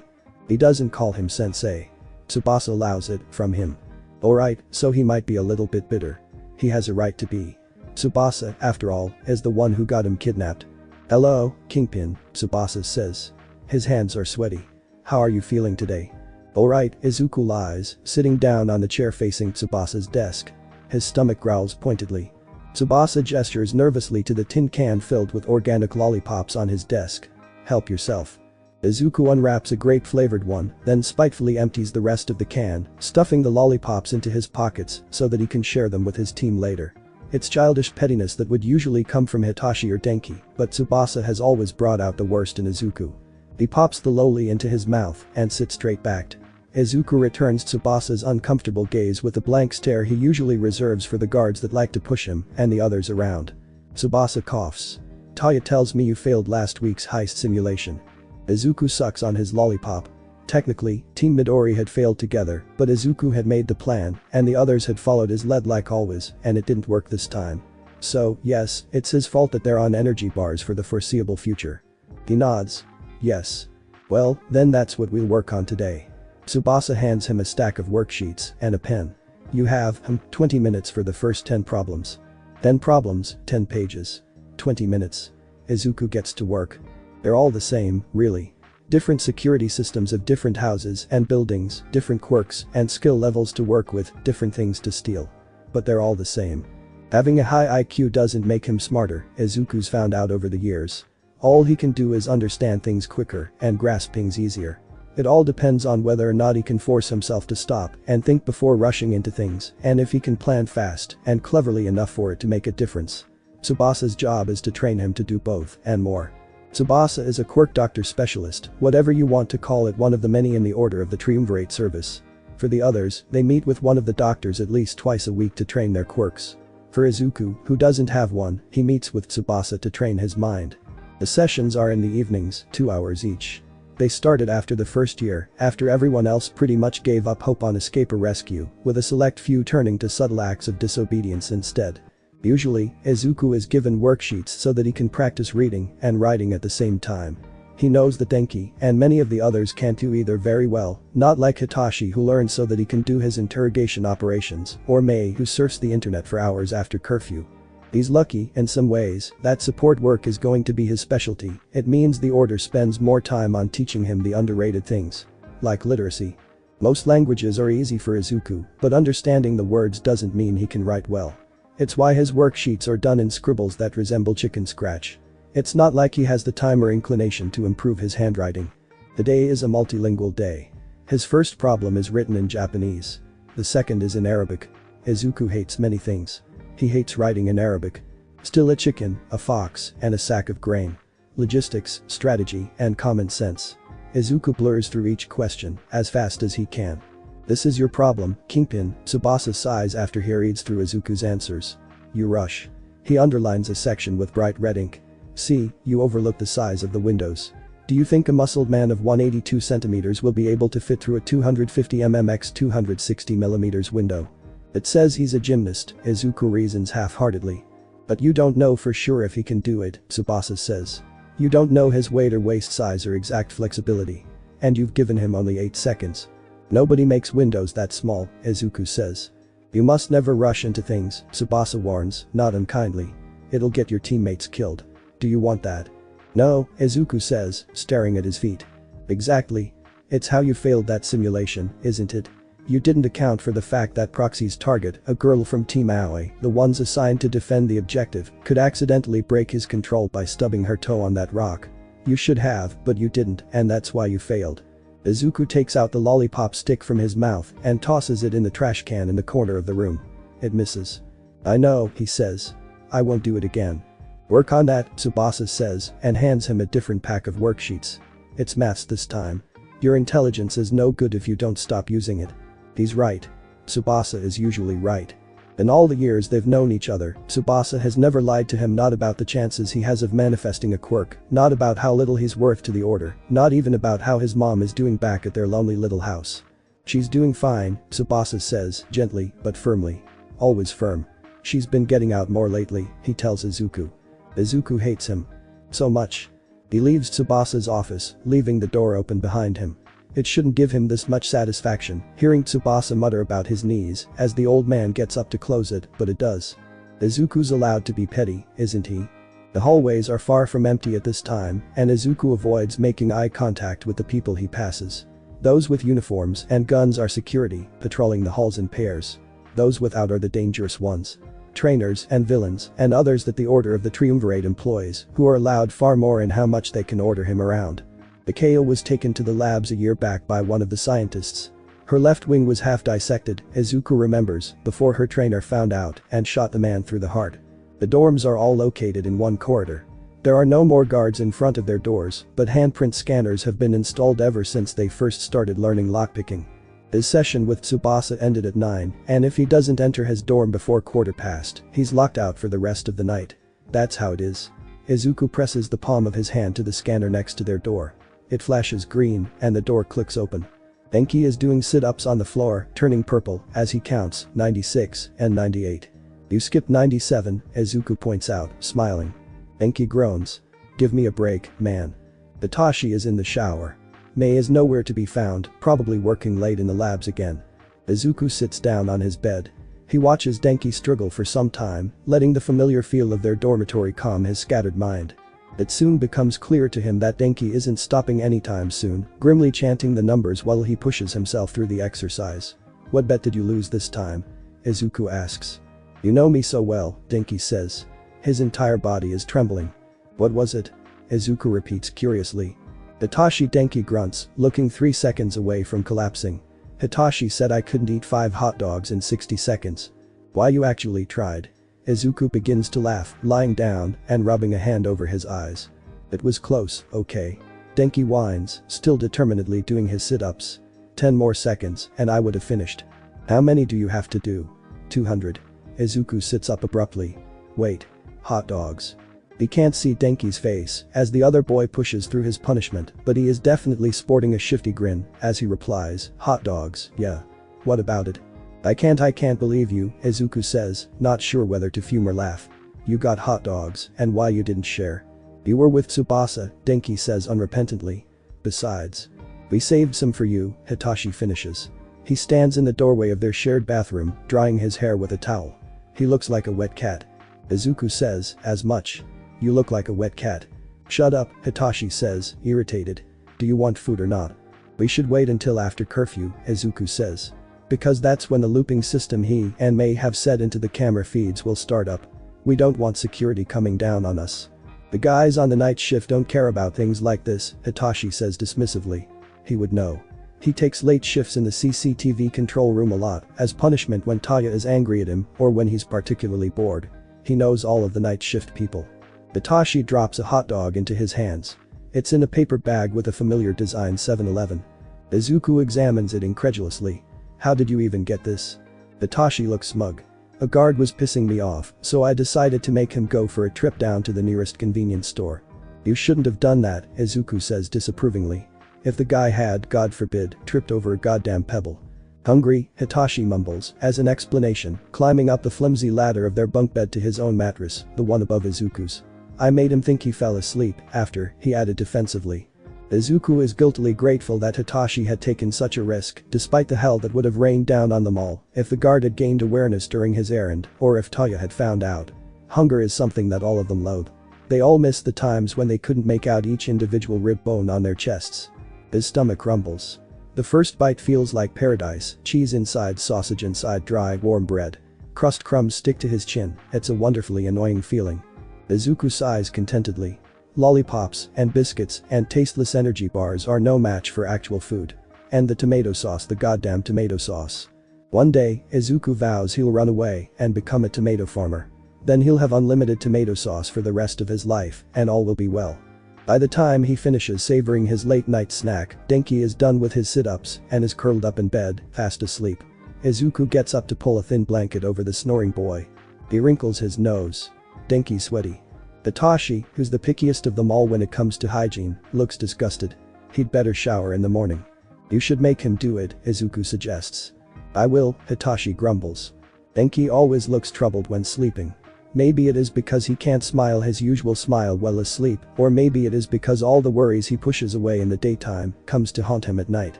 [SPEAKER 1] He doesn't call him sensei. Tsubasa allows it from him. Alright, so he might be a little bit bitter. He has a right to be. Tsubasa, after all, is the one who got him kidnapped. Hello, Kingpin, Tsubasa says. His hands are sweaty. How are you feeling today? Alright, Izuku lies, sitting down on the chair facing Tsubasa's desk. His stomach growls pointedly. Tsubasa gestures nervously to the tin can filled with organic lollipops on his desk. Help yourself. Izuku unwraps a grape-flavored one, then spitefully empties the rest of the can, stuffing the lollipops into his pockets so that he can share them with his team later. It's childish pettiness that would usually come from Hitashi or Denki, but Tsubasa has always brought out the worst in Izuku. He pops the lolly into his mouth and sits straight-backed. Izuku returns Tsubasa's uncomfortable gaze with the blank stare he usually reserves for the guards that like to push him and the others around. Tsubasa coughs. Taya tells me you failed last week's heist simulation. Izuku sucks on his lollipop. Technically, Team Midori had failed together, but Izuku had made the plan, and the others had followed his lead like always, and it didn't work this time. So, yes, it's his fault that they're on energy bars for the foreseeable future. He nods. Yes. Well, then that's what we'll work on today. Tsubasa hands him a stack of worksheets and a pen. You have, 20 minutes for the first 10 problems. 10 problems, 10 pages. 20 minutes. Izuku gets to work. They're all the same, really. Different security systems of different houses and buildings, different quirks and skill levels to work with, different things to steal. But they're all the same. Having a high IQ doesn't make him smarter, Izuku's found out over the years. All he can do is understand things quicker and grasp things easier. It all depends on whether or not he can force himself to stop and think before rushing into things, and if he can plan fast and cleverly enough for it to make a difference. Tsubasa's job is to train him to do both and more. Tsubasa is a quirk doctor specialist, whatever you want to call it, one of the many in the order of the Triumvirate service. For the others, they meet with one of the doctors at least twice a week to train their quirks. For Izuku, who doesn't have one, he meets with Tsubasa to train his mind. The sessions are in the evenings, 2 hours each. They started after the first year, after everyone else pretty much gave up hope on escape or rescue, with a select few turning to subtle acts of disobedience instead. Usually, Izuku is given worksheets so that he can practice reading and writing at the same time. He knows that Denki and many of the others can't do either very well, not like Hitashi who learns so that he can do his interrogation operations, or Mei who surfs the internet for hours after curfew. He's lucky, in some ways, that support work is going to be his specialty. It means the order spends more time on teaching him the underrated things. Like literacy. Most languages are easy for Izuku, but understanding the words doesn't mean he can write well. It's why his worksheets are done in scribbles that resemble chicken scratch. It's not like he has the time or inclination to improve his handwriting. The day is a multilingual day. His first problem is written in Japanese. The second is in Arabic. Izuku hates many things. He hates writing in Arabic. Still a chicken, a fox, and a sack of grain. Logistics, strategy, and common sense. Izuku blurs through each question as fast as he can. This is your problem, Kingpin, Tsubasa sighs after he reads through Izuku's answers. You rush. He underlines a section with bright red ink. See, you overlook the size of the windows. Do you think a muscled man of 182 centimeters will be able to fit through a 250 mm x 260 mm window? It says he's a gymnast, Izuku reasons half-heartedly. But you don't know for sure if he can do it, Tsubasa says. You don't know his weight or waist size or exact flexibility. And you've given him only 8 seconds. Nobody makes windows that small, Izuku says. You must never rush into things, Tsubasa warns, not unkindly. It'll get your teammates killed. Do you want that? No, Izuku says, staring at his feet. Exactly. It's how you failed that simulation, isn't it? You didn't account for the fact that Proxy's target, a girl from Team Aoi, the ones assigned to defend the objective, could accidentally break his control by stubbing her toe on that rock. You should have, but you didn't, and that's why you failed. Izuku takes out the lollipop stick from his mouth and tosses it in the trash can in the corner of the room. It misses. I know, he says. I won't do it again. Work on that, Tsubasa says, and hands him a different pack of worksheets. It's maths this time. Your intelligence is no good if you don't stop using it. He's right. Tsubasa is usually right. In all the years they've known each other, Tsubasa has never lied to him, not about the chances he has of manifesting a quirk, not about how little he's worth to the order, not even about how his mom is doing back at their lonely little house. She's doing fine, Tsubasa says, gently but firmly. Always firm. She's been getting out more lately, he tells Izuku. Izuku hates him. So much. He leaves Tsubasa's office, leaving the door open behind him. It shouldn't give him this much satisfaction, hearing Tsubasa mutter about his knees as the old man gets up to close it, but it does. Izuku's allowed to be petty, isn't he? The hallways are far from empty at this time, and Izuku avoids making eye contact with the people he passes. Those with uniforms and guns are security, patrolling the halls in pairs. Those without are the dangerous ones. Trainers and villains, and others that the Order of the Triumvirate employs, who are allowed far more in how much they can order him around. Mikao was taken to the labs a year back by one of the scientists. Her left wing was half dissected, Izuku remembers, before her trainer found out and shot the man through the heart. The dorms are all located in one corridor. There are no more guards in front of their doors, but handprint scanners have been installed ever since they first started learning lockpicking. His session with Tsubasa ended at 9, and if he doesn't enter his dorm before 1:15, he's locked out for the rest of the night. That's how it is. Izuku presses the palm of his hand to the scanner next to their door. It flashes green, and the door clicks open. Denki is doing sit-ups on the floor, turning purple, as he counts, 96 and 98. You skipped 97, Izuku points out, smiling. Denki groans. Give me a break, man. Hitashi is in the shower. Mei is nowhere to be found, probably working late in the labs again. Izuku sits down on his bed. He watches Denki struggle for some time, letting the familiar feel of their dormitory calm his scattered mind. It soon becomes clear to him that Denki isn't stopping anytime soon, grimly chanting the numbers while he pushes himself through the exercise. What bet did you lose this time? Izuku asks. You know me so well, Denki says. His entire body is trembling. What was it? Izuku repeats curiously. Hitashi Denki grunts, looking 3 seconds away from collapsing. Hitashi said I couldn't eat 5 hot dogs in 60 seconds. Why, you actually tried. Izuku begins to laugh, lying down and rubbing a hand over his eyes. It was close, okay. Denki whines, still determinedly doing his sit-ups. 10 more seconds and I would have finished. How many do you have to do? 200. Izuku sits up abruptly. Wait. Hot dogs. He can't see Denki's face as the other boy pushes through his punishment, but he is definitely sporting a shifty grin as he replies, hot dogs, yeah. What about it? I can't believe you, Izuku says, not sure whether to fume or laugh. You got hot dogs, and why you didn't share. You were with Tsubasa, Denki says unrepentantly. Besides. We saved some for you, Hitashi finishes. He stands in the doorway of their shared bathroom, drying his hair with a towel. He looks like a wet cat. Izuku says, as much. You look like a wet cat. Shut up, Hitashi says, irritated. Do you want food or not? We should wait until after curfew, Izuku says. Because that's when the looping system he and Mei have set into the camera feeds will start up. We don't want security coming down on us. The guys on the night shift don't care about things like this, Hitashi says dismissively. He would know. He takes late shifts in the CCTV control room a lot as punishment when Taya is angry at him or when he's particularly bored. he knows all of the night shift people. Hitashi drops a hot dog into his hands. It's in a paper bag with a familiar design 7-Eleven. Izuku examines it incredulously. How did you even get this? Hitashi looks smug. A guard was pissing me off, so I decided to make him go for a trip down to the nearest convenience store. You shouldn't have done that, Izuku says disapprovingly. If the guy had, God forbid, tripped over a goddamn pebble. Hungry, Hitashi mumbles, as an explanation, climbing up the flimsy ladder of their bunk bed to his own mattress, the one above Izuku's. I made him think he fell asleep, after, he added defensively. Izuku is guiltily grateful that Hitachi had taken such a risk, despite the hell that would have rained down on them all if the guard had gained awareness during his errand, or if Taya had found out. Hunger is something that all of them loathe. They all miss the times when they couldn't make out each individual rib bone on their chests. His stomach rumbles. The first bite feels like paradise, cheese inside sausage inside dry, warm bread. Crust crumbs stick to his chin, it's a wonderfully annoying feeling. Izuku sighs contentedly. Lollipops and biscuits and tasteless energy bars are no match for actual food. And the tomato sauce, the goddamn tomato sauce. One day, Izuku vows he'll run away and become a tomato farmer. Then he'll have unlimited tomato sauce for the rest of his life and all will be well. By the time he finishes savoring his late night snack, Denki is done with his sit-ups and is curled up in bed, fast asleep. Izuku gets up to pull a thin blanket over the snoring boy. He wrinkles his nose. Denki sweaty. Hitachi, who's the pickiest of them all when it comes to hygiene, looks disgusted. He'd better shower in the morning. You should make him do it, Izuku suggests. I will, Hitachi grumbles. Denki always looks troubled when sleeping. Maybe it is because he can't smile his usual smile while asleep, or maybe it is because all the worries he pushes away in the daytime comes to haunt him at night.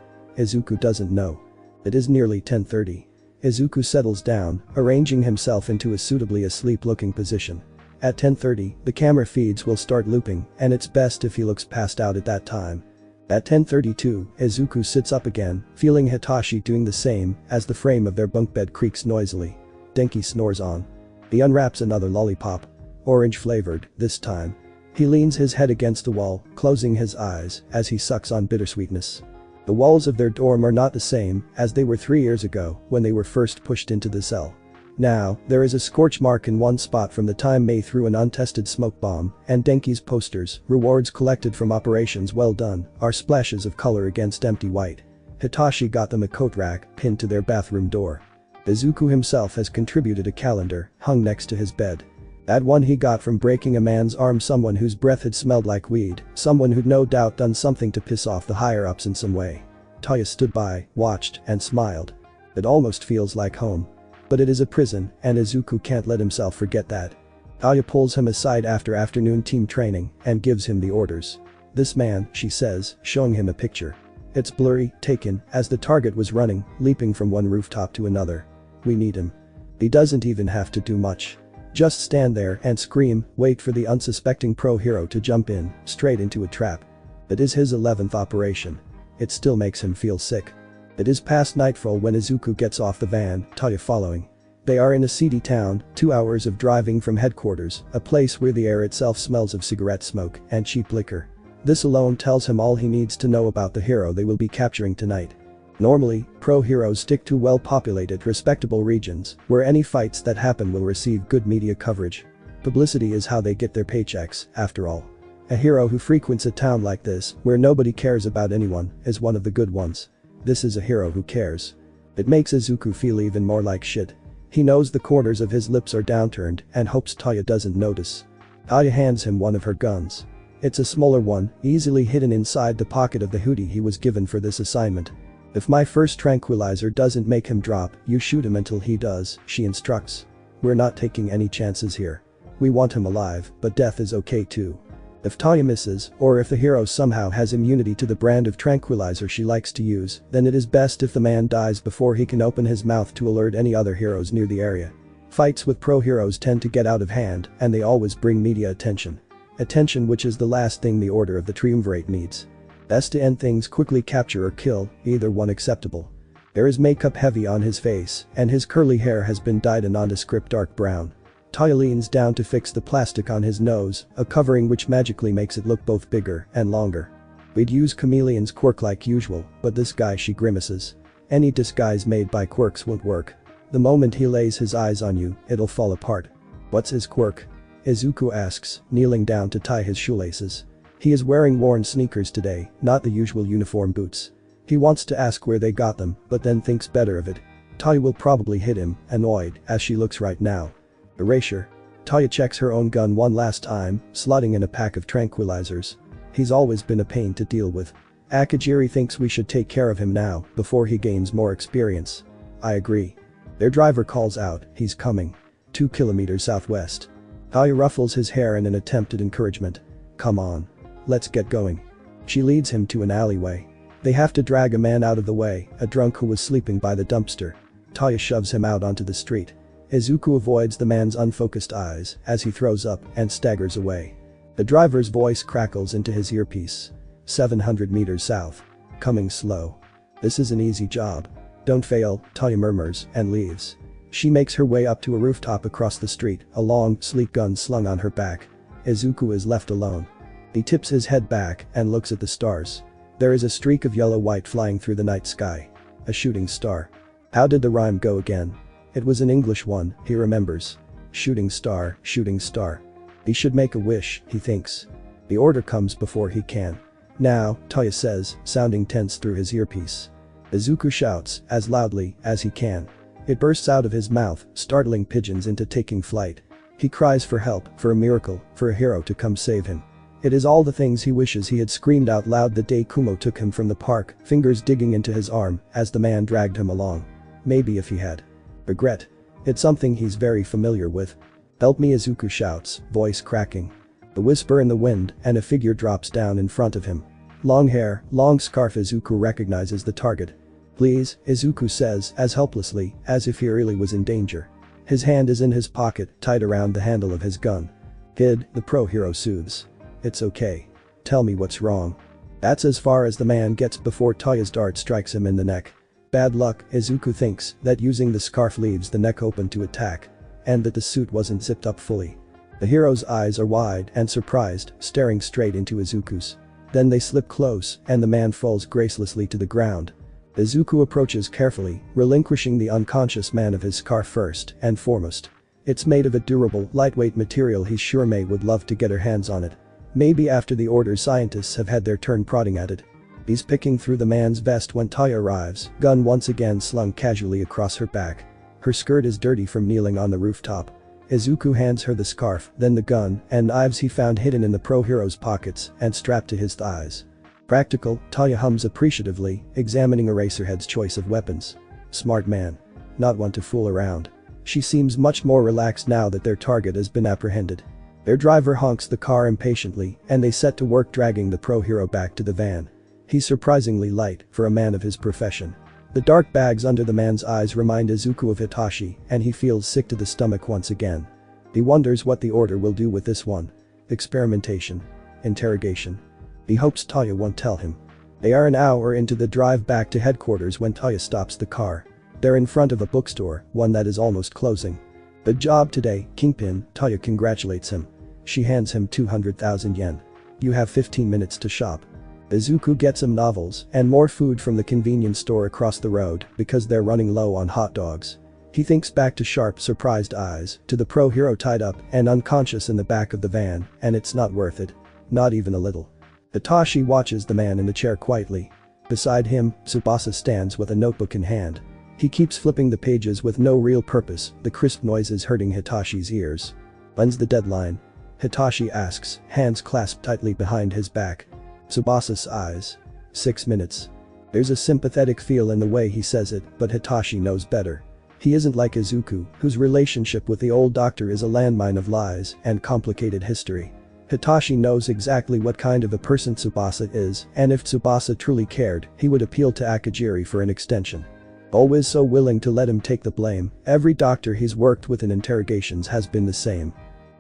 [SPEAKER 1] Izuku doesn't know. It is nearly 10:30. Izuku settles down, arranging himself into a suitably asleep-looking position. At 10:30, the camera feeds will start looping, and it's best if he looks passed out at that time. At 10:32, Izuku sits up again, feeling Hitachi doing the same as the frame of their bunk bed creaks noisily. Denki snores on. He unwraps another lollipop. Orange flavored, this time. He leans his head against the wall, closing his eyes as he sucks on bittersweetness. The walls of their dorm are not the same as they were 3 years ago when they were first pushed into the cell. Now, there is a scorch mark in one spot from the time Mei threw an untested smoke bomb, and Denki's posters, rewards collected from operations well done, are splashes of color against empty white. Hitachi got them a coat rack pinned to their bathroom door. Izuku himself has contributed a calendar, hung next to his bed. That one he got from breaking a man's arm, someone whose breath had smelled like weed, someone who'd no doubt done something to piss off the higher-ups in some way. Taya stood by, watched, and smiled. It almost feels like home. But it is a prison, and Izuku can't let himself forget that. Taya pulls him aside after afternoon team training and gives him the orders. This man, she says, showing him a picture. It's blurry, taken, as the target was running, leaping from one rooftop to another. We need him. He doesn't even have to do much. Just stand there and scream, wait for the unsuspecting pro hero to jump in, straight into a trap. It is his 11th operation. It still makes him feel sick. It is past nightfall when Izuku gets off the van, Taya following. They are in a seedy town, 2 hours of driving from headquarters, a place where the air itself smells of cigarette smoke and cheap liquor. This alone tells him all he needs to know about the hero they will be capturing tonight. Normally, pro heroes stick to well-populated, respectable regions, where any fights that happen will receive good media coverage. Publicity is how they get their paychecks, after all. A hero who frequents a town like this, where nobody cares about anyone, is one of the good ones. This is a hero who cares. It makes Izuku feel even more like shit. He knows the corners of his lips are downturned and hopes Taya doesn't notice. Taya hands him one of her guns. It's a smaller one, easily hidden inside the pocket of the hoodie he was given for this assignment. If my first tranquilizer doesn't make him drop, you shoot him until he does, she instructs. We're not taking any chances here. We want him alive, but death is okay too. If Taya misses, or if the hero somehow has immunity to the brand of tranquilizer she likes to use, then it is best if the man dies before he can open his mouth to alert any other heroes near the area. Fights with pro heroes tend to get out of hand, and they always bring media attention. Attention, which is the last thing the Order of the Triumvirate needs. Best to end things quickly, capture or kill, either one acceptable. There is makeup heavy on his face, and his curly hair has been dyed a nondescript dark brown. Taya leans down to fix the plastic on his nose, a covering which magically makes it look both bigger and longer. We'd use Chameleon's quirk like usual, but this guy, she grimaces. Any disguise made by quirks won't work. The moment he lays his eyes on you, it'll fall apart. What's his quirk? Izuku asks, kneeling down to tie his shoelaces. He is wearing worn sneakers today, not the usual uniform boots. He wants to ask where they got them, but then thinks better of it. Taya will probably hit him, annoyed, as she looks right now. Erasure. Taya checks her own gun one last time, slotting in a pack of tranquilizers. He's always been a pain to deal with. Akagiri thinks we should take care of him now, before he gains more experience. I agree. Their driver calls out, he's coming. 2 kilometers southwest. Taya ruffles his hair in an attempt at encouragement. Come on. Let's get going. She leads him to an alleyway. They have to drag a man out of the way, a drunk who was sleeping by the dumpster. Taya shoves him out onto the street. Izuku avoids the man's unfocused eyes as he throws up and staggers away. The driver's voice crackles into his earpiece. 700 meters south. Coming slow. This is an easy job. Don't fail, Taya murmurs and leaves. She makes her way up to a rooftop across the street, a long, sleek gun slung on her back. Izuku is left alone. He tips his head back and looks at the stars. There is a streak of yellow-white flying through the night sky. A shooting star. How did the rhyme go again? It was an English one, he remembers. Shooting star, shooting star. He should make a wish, he thinks. The order comes before he can. Now, Taya says, sounding tense through his earpiece. Izuku shouts, as loudly as he can. It bursts out of his mouth, startling pigeons into taking flight. He cries for help, for a miracle, for a hero to come save him. It is all the things he wishes he had screamed out loud the day Kumo took him from the park, fingers digging into his arm as the man dragged him along. Maybe if he had. Regret. It's something he's very familiar with. Help me, Izuku shouts, voice cracking. The whisper in the wind and a figure drops down in front of him. Long hair, long scarf. Izuku recognizes the target. Please, Izuku says as helplessly as if he really was in danger. His hand is in his pocket, tied around the handle of his gun. Kid, the pro hero soothes. It's okay. Tell me what's wrong. That's as far as the man gets before Taya's dart strikes him in the neck. Bad luck, Izuku thinks that using the scarf leaves the neck open to attack. And that the suit wasn't zipped up fully. The hero's eyes are wide and surprised, staring straight into Izuku's. Then they slip close and the man falls gracelessly to the ground. Izuku approaches carefully, relinquishing the unconscious man of his scarf first and foremost. It's made of a durable, lightweight material he's sure Mei would love to get her hands on it. Maybe after the order scientists have had their turn prodding at it. He's picking through the man's vest when Taya arrives, gun once again slung casually across her back. Her skirt is dirty from kneeling on the rooftop. Izuku hands her the scarf, then the gun and knives he found hidden in the pro hero's pockets and strapped to his thighs. Practical, Taya hums appreciatively, examining Eraserhead's choice of weapons. Smart man. Not one to fool around. She seems much more relaxed now that their target has been apprehended. Their driver honks the car impatiently and they set to work dragging the pro hero back to the van. He's surprisingly light for a man of his profession. The dark bags under the man's eyes remind Izuku of Hitashi and he feels sick to the stomach once again. He wonders what the order will do with this one. Experimentation. Interrogation. He hopes Taya won't tell him. They are an hour into the drive back to headquarters when Taya stops the car. They're in front of a bookstore, one that is almost closing. Good job today, Kingpin, Taya congratulates him. She hands him 200,000 yen. You have 15 minutes to shop. Izuku gets some novels and more food from the convenience store across the road because they're running low on hot dogs. He thinks back to sharp, surprised eyes, to the pro hero tied up and unconscious in the back of the van, and it's not worth it. Not even a little. Hitashi watches the man in the chair quietly. Beside him, Tubasa stands with a notebook in hand. He keeps flipping the pages with no real purpose, the crisp noises hurting Hitashi's ears. When's the deadline? Hitashi asks, hands clasped tightly behind his back. Tsubasa sighs. 6 minutes. There's a sympathetic feel in the way he says it, but Hitashi knows better. He isn't like Izuku, whose relationship with the old doctor is a landmine of lies and complicated history. Hitashi knows exactly what kind of a person Tsubasa is, and if Tsubasa truly cared, he would appeal to Akagiri for an extension. Always so willing to let him take the blame, every doctor he's worked with in interrogations has been the same.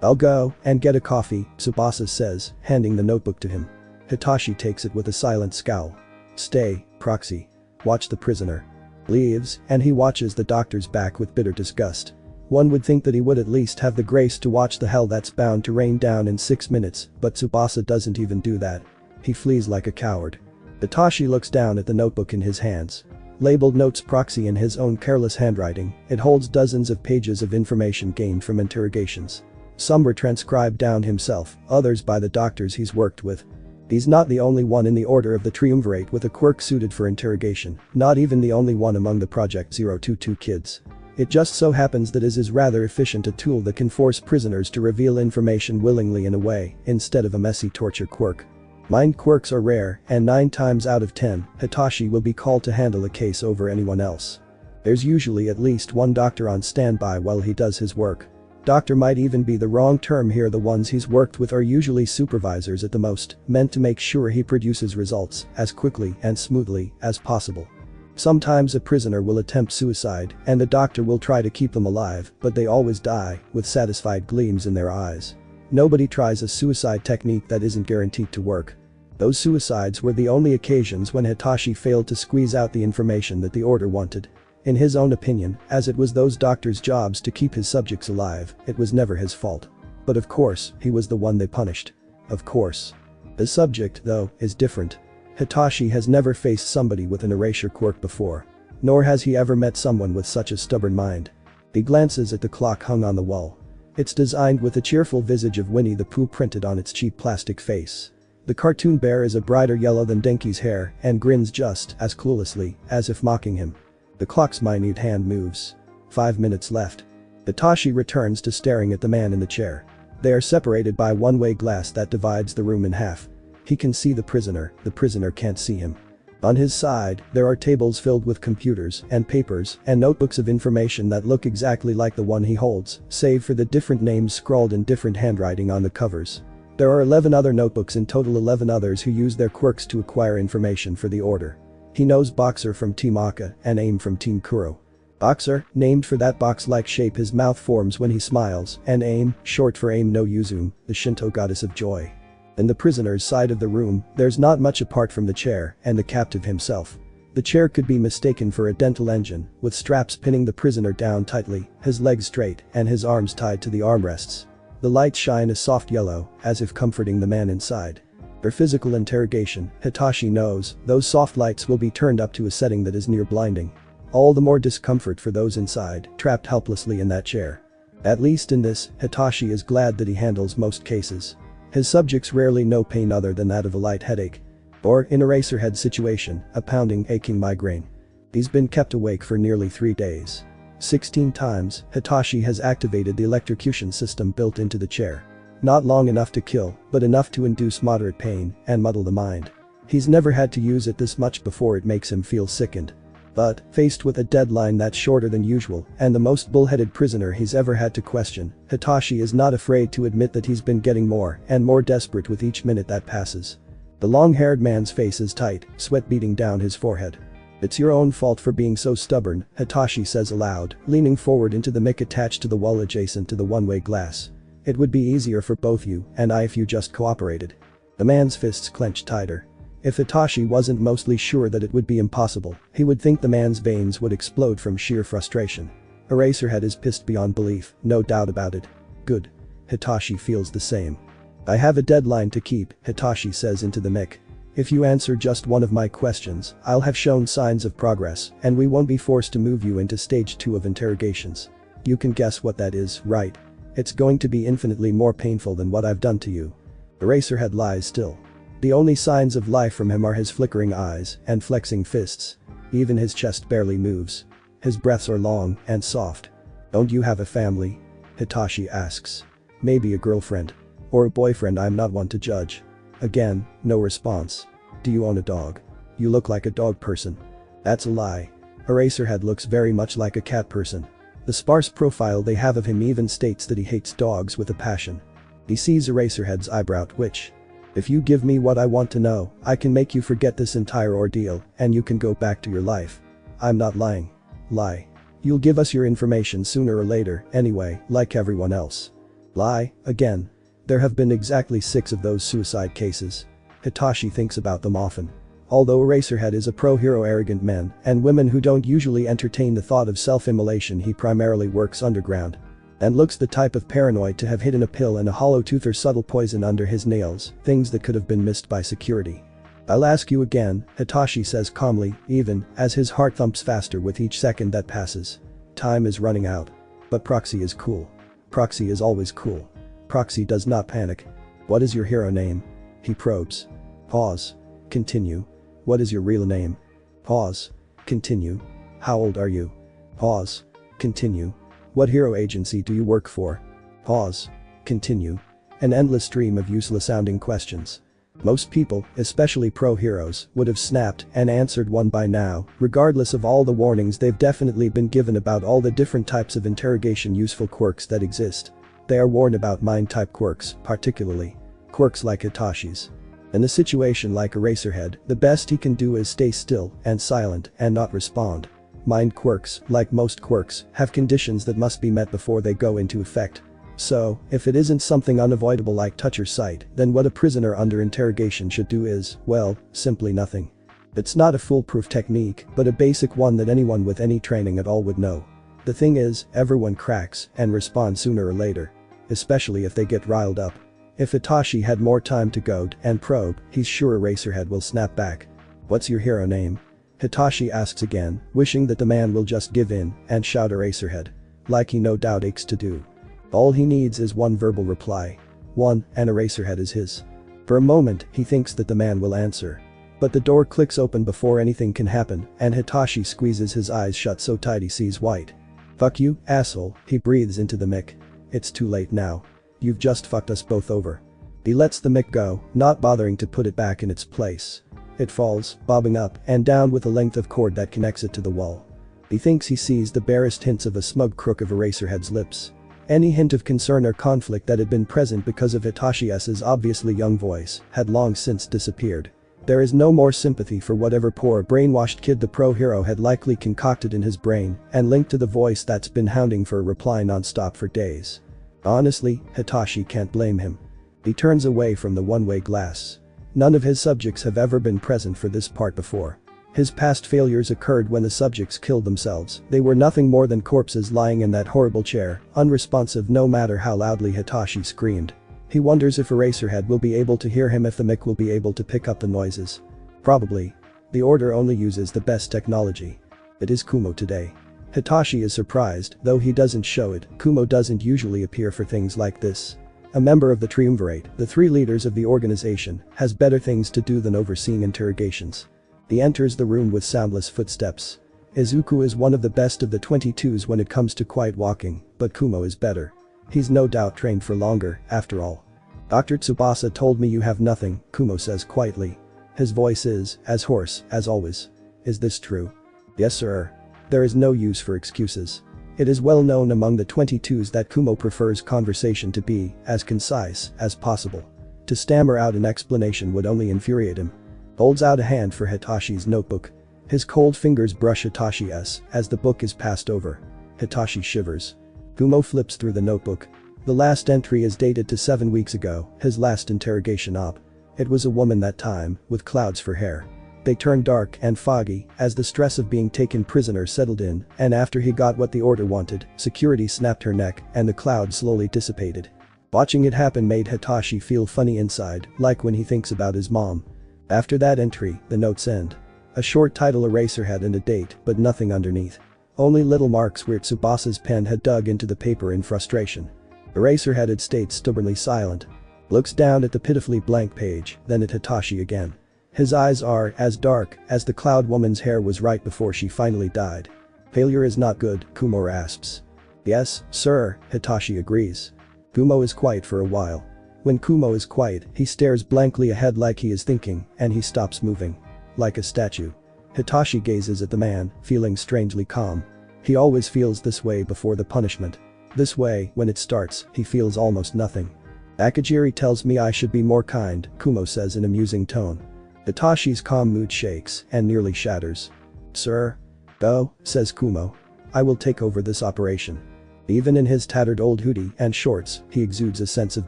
[SPEAKER 1] I'll go and get a coffee, Tsubasa says, handing the notebook to him. Hitashi takes it with a silent scowl. Stay, proxy. Watch the prisoner. Leaves, and he watches the doctor's back with bitter disgust. One would think that he would at least have the grace to watch the hell that's bound to rain down in 6 minutes, but Tsubasa doesn't even do that. He flees like a coward. Hitashi looks down at the notebook in his hands. Labeled Notes Proxy in his own careless handwriting, it holds dozens of pages of information gained from interrogations. Some were transcribed down himself, others by the doctors he's worked with. He's not the only one in the Order of the Triumvirate with a quirk suited for interrogation, not even the only one among the Project 022 kids. It just so happens that is rather efficient a tool that can force prisoners to reveal information willingly in a way, instead of a messy torture quirk. Mind quirks are rare, and 9 times out of 10, Hitashi will be called to handle a case over anyone else. There's usually at least one doctor on standby while he does his work. Doctor might even be the wrong term here. The ones he's worked with are usually supervisors at the most, meant to make sure he produces results as quickly and smoothly as possible. Sometimes a prisoner will attempt suicide, and the doctor will try to keep them alive, but they always die, with satisfied gleams in their eyes. Nobody tries a suicide technique that isn't guaranteed to work. Those suicides were the only occasions when Hitashi failed to squeeze out the information that the Order wanted. In his own opinion, as it was those doctors' jobs to keep his subjects alive, it was never his fault. But of course, he was the one they punished. Of course. The subject, though, is different. Hitashi has never faced somebody with an erasure quirk before. Nor has he ever met someone with such a stubborn mind. He glances at the clock hung on the wall. It's designed with the cheerful visage of Winnie the Pooh printed on its cheap plastic face. The cartoon bear is a brighter yellow than Denki's hair and grins just as cluelessly, as if mocking him. The clock's minute hand moves. 5 minutes left. Hitashi returns to staring at the man in the chair. They are separated by one-way glass that divides the room in half. He can see the prisoner can't see him. On his side, there are tables filled with computers and papers and notebooks of information that look exactly like the one he holds, save for the different names scrawled in different handwriting on the covers. There are 11 other notebooks in total, 11 others who use their quirks to acquire information for the Order. He knows Boxer from Team Aka and Aim from Team Kuro. Boxer, named for that box-like shape his mouth forms when he smiles, and Aim, short for Aim no Yuzume, the Shinto goddess of joy. In the prisoner's side of the room, there's not much apart from the chair and the captive himself. The chair could be mistaken for a dental engine, with straps pinning the prisoner down tightly, his legs straight and his arms tied to the armrests. The lights shine a soft yellow, as if comforting the man inside. For physical interrogation, Hitashi knows those soft lights will be turned up to a setting that is near blinding. All the more discomfort for those inside, trapped helplessly in that chair. At least in this, Hitashi is glad that he handles most cases. His subjects rarely know pain other than that of a light headache. Or, in Eraserhead's situation, a pounding, aching migraine. He's been kept awake for nearly 3 days. 16 times, Hitashi has activated the electrocution system built into the chair. Not long enough to kill, but enough to induce moderate pain and muddle the mind. He's never had to use it this much before. It makes him feel sickened. But, faced with a deadline that's shorter than usual and the most bullheaded prisoner he's ever had to question, Hitashi is not afraid to admit that he's been getting more and more desperate with each minute that passes. The long-haired man's face is tight, sweat beating down his forehead. "It's your own fault for being so stubborn," Hitashi says aloud, leaning forward into the mic attached to the wall adjacent to the one-way glass. "It would be easier for both you and I if you just cooperated." The man's fists clench tighter. If Hitachi wasn't mostly sure that it would be impossible, he would think the man's veins would explode from sheer frustration. Eraserhead is pissed beyond belief, no doubt about it. Good. Hitachi feels the same. "I have a deadline to keep," Hitachi says into the mic. "If you answer just one of my questions, I'll have shown signs of progress, and we won't be forced to move you into stage 2 of interrogations. You can guess what that is, right? It's going to be infinitely more painful than what I've done to you." Eraserhead lies still. The only signs of life from him are his flickering eyes and flexing fists. Even his chest barely moves. His breaths are long and soft. "Don't you have a family?" Hitachi asks. "Maybe a girlfriend. Or a boyfriend, I'm not one to judge." Again, no response. "Do you own a dog? You look like a dog person." That's a lie. Eraserhead looks very much like a cat person. The sparse profile they have of him even states that he hates dogs with a passion. He sees Eraserhead's eyebrow twitch. "If you give me what I want to know, I can make you forget this entire ordeal, and you can go back to your life." "I'm not lying." "Lie. You'll give us your information sooner or later, anyway, like everyone else." "Lie, again." There have been exactly 6 of those suicide cases. Hitachi thinks about them often. Although Eraserhead is a pro-hero arrogant man and women who don't usually entertain the thought of self-immolation, he primarily works underground. And looks the type of paranoid to have hidden a pill and a hollow tooth or subtle poison under his nails, things that could have been missed by security. I'll ask you again, Hitashi says calmly, even as his heart thumps faster with each second that passes. Time is running out. But Proxy is cool. Proxy is always cool. Proxy does not panic. What is your hero name? He probes. Pause. Continue. What is your real name? Pause. Continue. How old are you? Pause. Continue. What hero agency do you work for? Pause. Continue. An endless stream of useless sounding questions. Most people, especially pro-heroes, would have snapped and answered one by now, regardless of all the warnings they've definitely been given about all the different types of interrogation useful quirks that exist. They are warned about mind-type quirks, particularly quirks like Hitashi's. In a situation like Eraserhead, the best he can do is stay still and silent and not respond. Mind quirks, like most quirks, have conditions that must be met before they go into effect. So, if it isn't something unavoidable like touch or sight, then what a prisoner under interrogation should do is, well, simply nothing. It's not a foolproof technique, but a basic one that anyone with any training at all would know. The thing is, everyone cracks and responds sooner or later. Especially if they get riled up. If Hitashi had more time to goad and probe, he's sure Eraserhead will snap back. What's your hero name? Hitashi asks again, wishing that the man will just give in and shout Eraserhead. Like he no doubt aches to do. All he needs is one verbal reply. One, and Eraserhead is his. For a moment, he thinks that the man will answer. But the door clicks open before anything can happen, and Hitashi squeezes his eyes shut so tight he sees white. Fuck you, asshole, he breathes into the mic. It's too late now. You've just fucked us both over. He lets the mic go, not bothering to put it back in its place. It falls, bobbing up and down with a length of cord that connects it to the wall. He thinks he sees the barest hints of a smug crook of Eraserhead's lips. Any hint of concern or conflict that had been present because of Hitashi's obviously young voice had long since disappeared. There is no more sympathy for whatever poor brainwashed kid the pro-hero had likely concocted in his brain and linked to the voice that's been hounding for a reply non-stop for days. Honestly, Hitashi can't blame him. He turns away from the one-way glass. None of his subjects have ever been present for this part before. His past failures occurred when the subjects killed themselves. They were nothing more than corpses lying in that horrible chair, unresponsive no matter how loudly Hitashi screamed. He wonders if Eraserhead will be able to hear him, if the mic will be able to pick up the noises. Probably. The order only uses the best technology. It is Kumo today. Hitashi is surprised, though he doesn't show it. Kumo doesn't usually appear for things like this. A member of the Triumvirate, the three leaders of the organization, has better things to do than overseeing interrogations. He enters the room with soundless footsteps. Izuku is one of the best of the 22s when it comes to quiet walking, but Kumo is better. He's no doubt trained for longer, after all. Dr. Tubasa told me you have nothing, Kumo says quietly. His voice is as hoarse as always. Is this true? Yes, sir. There is no use for excuses. It is well known among the 22s that Kumo prefers conversation to be as concise as possible. To stammer out an explanation would only infuriate him. Holds out a hand for Hitashi's notebook. His cold fingers brush Hitashi's as the book is passed over. Hitashi shivers. Kumo flips through the notebook. The last entry is dated to 7 weeks ago, his last interrogation op. It was a woman that time, with clouds for hair. They turned dark and foggy as the stress of being taken prisoner settled in, and after he got what the order wanted, security snapped her neck and the cloud slowly dissipated. Watching it happen made Hitashi feel funny inside, like when he thinks about his mom. After that entry, the notes end. A short title Eraserhead and a date, but nothing underneath. Only little marks where Tsubasa's pen had dug into the paper in frustration. Eraserhead had stayed stubbornly silent. Looks down at the pitifully blank page, then at Hitashi again. His eyes are as dark as the cloud woman's hair was right before she finally died. Failure is not good, Kumo rasps. Yes, sir, Hitashi agrees. Kumo is quiet for a while. When Kumo is quiet, he stares blankly ahead like he is thinking, and he stops moving. Like a statue. Hitashi gazes at the man, feeling strangely calm. He always feels this way before the punishment. This way, when it starts, he feels almost nothing. Akagiri tells me I should be more kind, Kumo says in a musing tone. Hitashi's calm mood shakes and nearly shatters. Sir? Go, says Kumo. I will take over this operation. Even in his tattered old hoodie and shorts, he exudes a sense of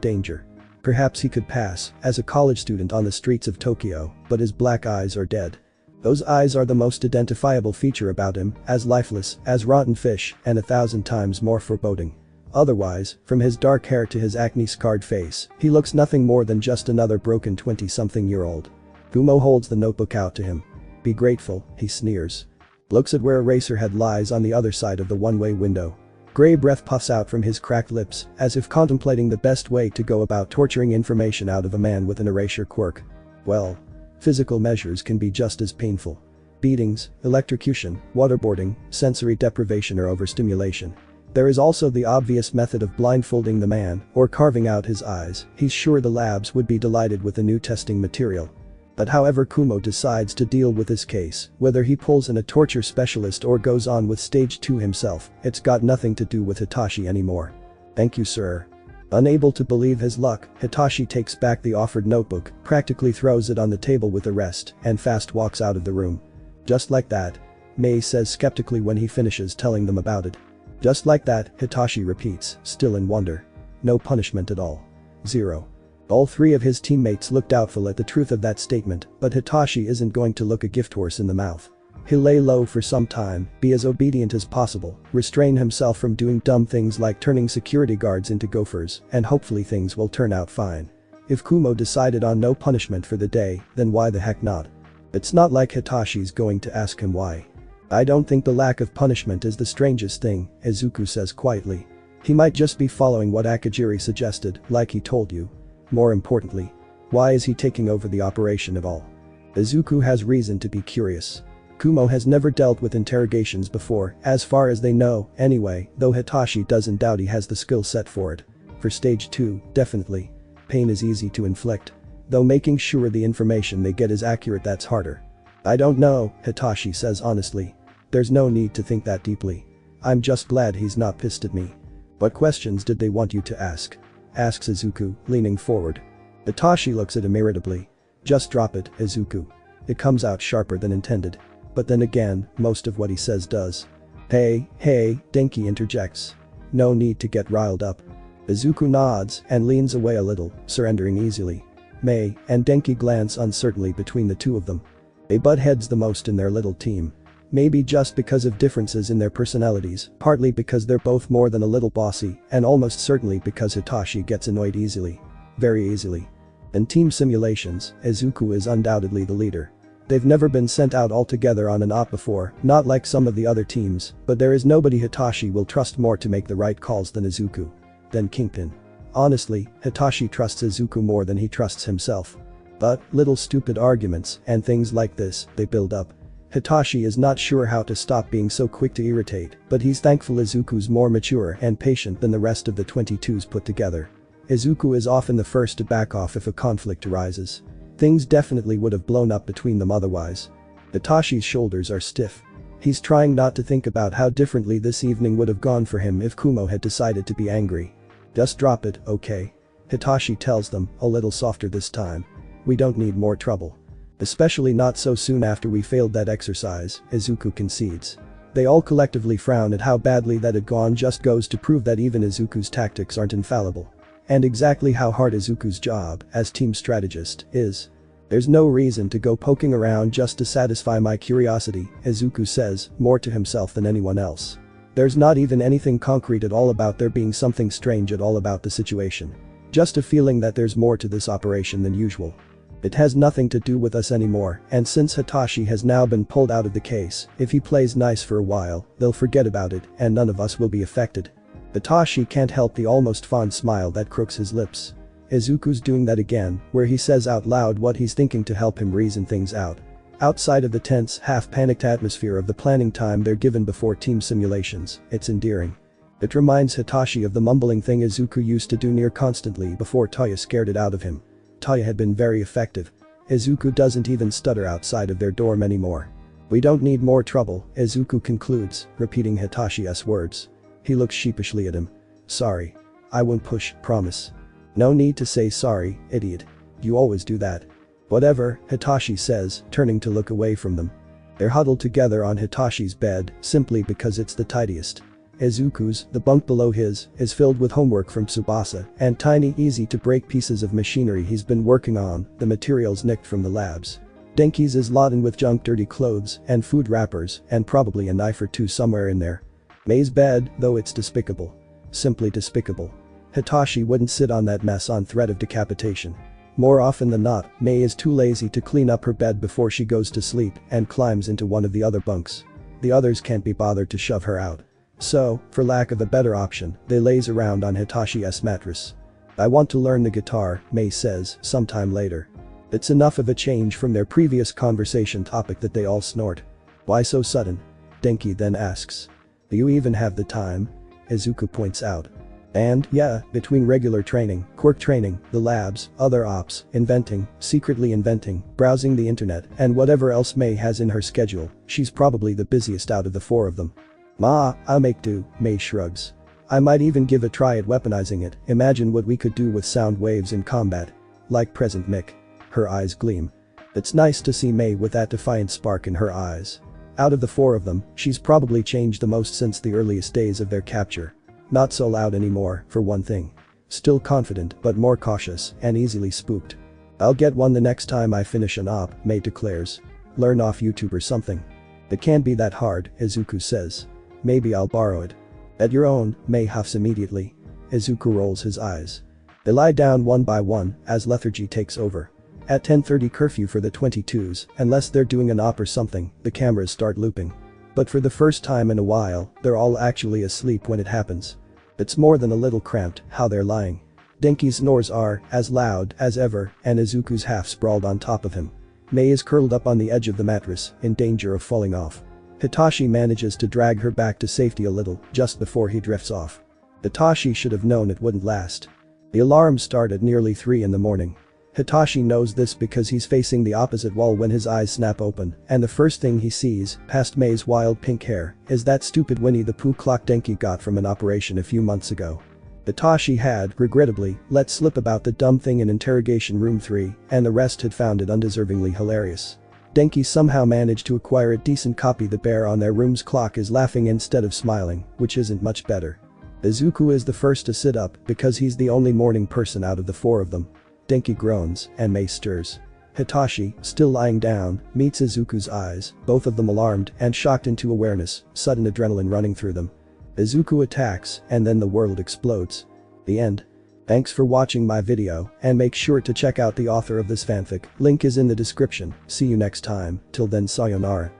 [SPEAKER 1] danger. Perhaps he could pass as a college student on the streets of Tokyo, but his black eyes are dead. Those eyes are the most identifiable feature about him, as lifeless as rotten fish and 1,000 times more foreboding. Otherwise, from his dark hair to his acne-scarred face, he looks nothing more than just another broken 20-something-year-old. Kumo holds the notebook out to him. Be grateful, he sneers. Looks at where Eraserhead lies on the other side of the one-way window. Gray breath puffs out from his cracked lips, as if contemplating the best way to go about torturing information out of a man with an erasure quirk. Well, physical measures can be just as painful. Beatings, electrocution, waterboarding, sensory deprivation or overstimulation. There is also the obvious method of blindfolding the man or carving out his eyes. He's sure the labs would be delighted with the new testing material. But however Kumo decides to deal with this case, whether he pulls in a torture specialist or goes on with stage 2 himself, it's got nothing to do with Hitachi anymore. Thank you, sir. Unable to believe his luck, Hitachi takes back the offered notebook, practically throws it on the table with the rest, and fast walks out of the room. Just like that, Mei says skeptically when he finishes telling them about it. Just like that, Hitachi repeats, still in wonder. No punishment at all. Zero. All three of his teammates look doubtful at the truth of that statement, but Hitachi isn't going to look a gift horse in the mouth. He'll lay low for some time, be as obedient as possible, restrain himself from doing dumb things like turning security guards into gophers, and hopefully things will turn out fine. If Kumo decided on no punishment for the day, then why the heck not? It's not like Hitashi's going to ask him why. I don't think the lack of punishment is the strangest thing, Izuku says quietly. He might just be following what Akagiri suggested, like he told you. More importantly, why is he taking over the operation at all? Izuku has reason to be curious. Kumo has never dealt with interrogations before, as far as they know, anyway, though Hitachi doesn't doubt he has the skill set for it. For stage 2, definitely. Pain is easy to inflict. Though making sure the information they get is accurate, that's harder. I don't know, Hitachi says honestly. There's no need to think that deeply. I'm just glad he's not pissed at me. What questions did they want you to ask? Asks Izuku, leaning forward. Hitachi looks at him irritably. Just drop it, Izuku. It comes out sharper than intended. But then again, most of what he says does. Hey, Denki interjects. No need to get riled up. Izuku nods and leans away a little, surrendering easily. Mei and Denki glance uncertainly between the two of them. They butt heads the most in their little team. Maybe just because of differences in their personalities, partly because they're both more than a little bossy, and almost certainly because Hitachi gets annoyed easily. Very easily. In team simulations, Izuku is undoubtedly the leader. They've never been sent out all together on an op before, not like some of the other teams, but there is nobody Hitachi will trust more to make the right calls than Izuku. Then Kingpin. Honestly, Hitachi trusts Izuku more than he trusts himself. But, little stupid arguments and things like this, they build up. Hitachi is not sure how to stop being so quick to irritate, but he's thankful Izuku's more mature and patient than the rest of the 22s put together. Izuku is often the first to back off if a conflict arises. Things definitely would have blown up between them otherwise. Hitachi's shoulders are stiff. He's trying not to think about how differently this evening would have gone for him if Kumo had decided to be angry. Just drop it, okay? Hitachi tells them, a little softer this time. We don't need more trouble. Especially not so soon after we failed that exercise, Izuku concedes. They all collectively frown at how badly that had gone, just goes to prove that even Izuku's tactics aren't infallible. And exactly how hard Izuku's job, as team strategist, is. There's no reason to go poking around just to satisfy my curiosity, Izuku says, more to himself than anyone else. There's not even anything concrete at all about there being something strange at all about the situation. Just a feeling that there's more to this operation than usual. It has nothing to do with us anymore, and since Hitachi has now been pulled out of the case, if he plays nice for a while, they'll forget about it and none of us will be affected. Hitachi can't help the almost fond smile that crooks his lips. Izuku's doing that again, where he says out loud what he's thinking to help him reason things out. Outside of the tense, half-panicked atmosphere of the planning time they're given before team simulations, it's endearing. It reminds Hitachi of the mumbling thing Izuku used to do near constantly before Taya scared it out of him. Taya had been very effective. Izuku doesn't even stutter outside of their dorm anymore. We don't need more trouble, Izuku concludes, repeating Hitashi's words. He looks sheepishly at him. Sorry. I won't push, promise. No need to say sorry, idiot. You always do that. Whatever, Hitachi says, turning to look away from them. They're huddled together on Hitashi's bed, simply because it's the tidiest. Izuku's, the bunk below his, is filled with homework from Tubasa and tiny easy-to-break pieces of machinery he's been working on, the materials nicked from the labs. Denki's is laden with junk, dirty clothes and food wrappers and probably a knife or two somewhere in there. Mei's bed, though, it's despicable. Simply despicable. Hitachi wouldn't sit on that mess on threat of decapitation. More often than not, Mei is too lazy to clean up her bed before she goes to sleep and climbs into one of the other bunks. The others can't be bothered to shove her out. So, for lack of a better option, they laze around on Hitashi's mattress. I want to learn the guitar, Mei says, sometime later. It's enough of a change from their previous conversation topic that they all snort. Why so sudden? Denki then asks. Do you even have the time? Izuku points out. And, yeah, between regular training, quirk training, the labs, other ops, inventing, secretly inventing, browsing the internet, and whatever else Mei has in her schedule, she's probably the busiest out of the four of them. I'll make do, Mei shrugs. I might even give a try at weaponizing it. Imagine what we could do with sound waves in combat. Like present Mick. Her eyes gleam. It's nice to see Mei with that defiant spark in her eyes. Out of the four of them, she's probably changed the most since the earliest days of their capture. Not so loud anymore, for one thing. Still confident but more cautious and easily spooked. I'll get one the next time I finish an op, Mei declares. Learn off YouTube or something. It can't be that hard, Izuku says. Maybe I'll borrow it. At your own, Mei huffs immediately. Izuku rolls his eyes. They lie down one by one as lethargy takes over. At 10:30 curfew for the 22s, unless they're doing an op or something, the cameras start looping. But for the first time in a while, they're all actually asleep when it happens. It's more than a little cramped how they're lying. Denki's snores are as loud as ever and Izuku's half sprawled on top of him. Mei is curled up on the edge of the mattress, in danger of falling off. Hitashi manages to drag her back to safety a little just before he drifts off. Hitashi should have known it wouldn't last. The alarms start at nearly 3 in the morning. Hitashi knows this because he's facing the opposite wall when his eyes snap open, and the first thing he sees, past Mei's wild pink hair, is that stupid Winnie the Pooh clock Denki got from an operation a few months ago. Hitashi had, regrettably, let slip about the dumb thing in interrogation room 3, and the rest had found it undeservingly hilarious. Denki somehow managed to acquire a decent copy. The bear on their room's clock is laughing instead of smiling, which isn't much better. Izuku is the first to sit up because he's the only morning person out of the four of them. Denki groans, and Mei stirs. Hitashi, still lying down, meets Izuku's eyes, both of them alarmed and shocked into awareness, sudden adrenaline running through them. Izuku attacks, and then the world explodes. The end. Thanks for watching my video, and make sure to check out the author of this fanfic, link is in the description. See you next time, till then sayonara.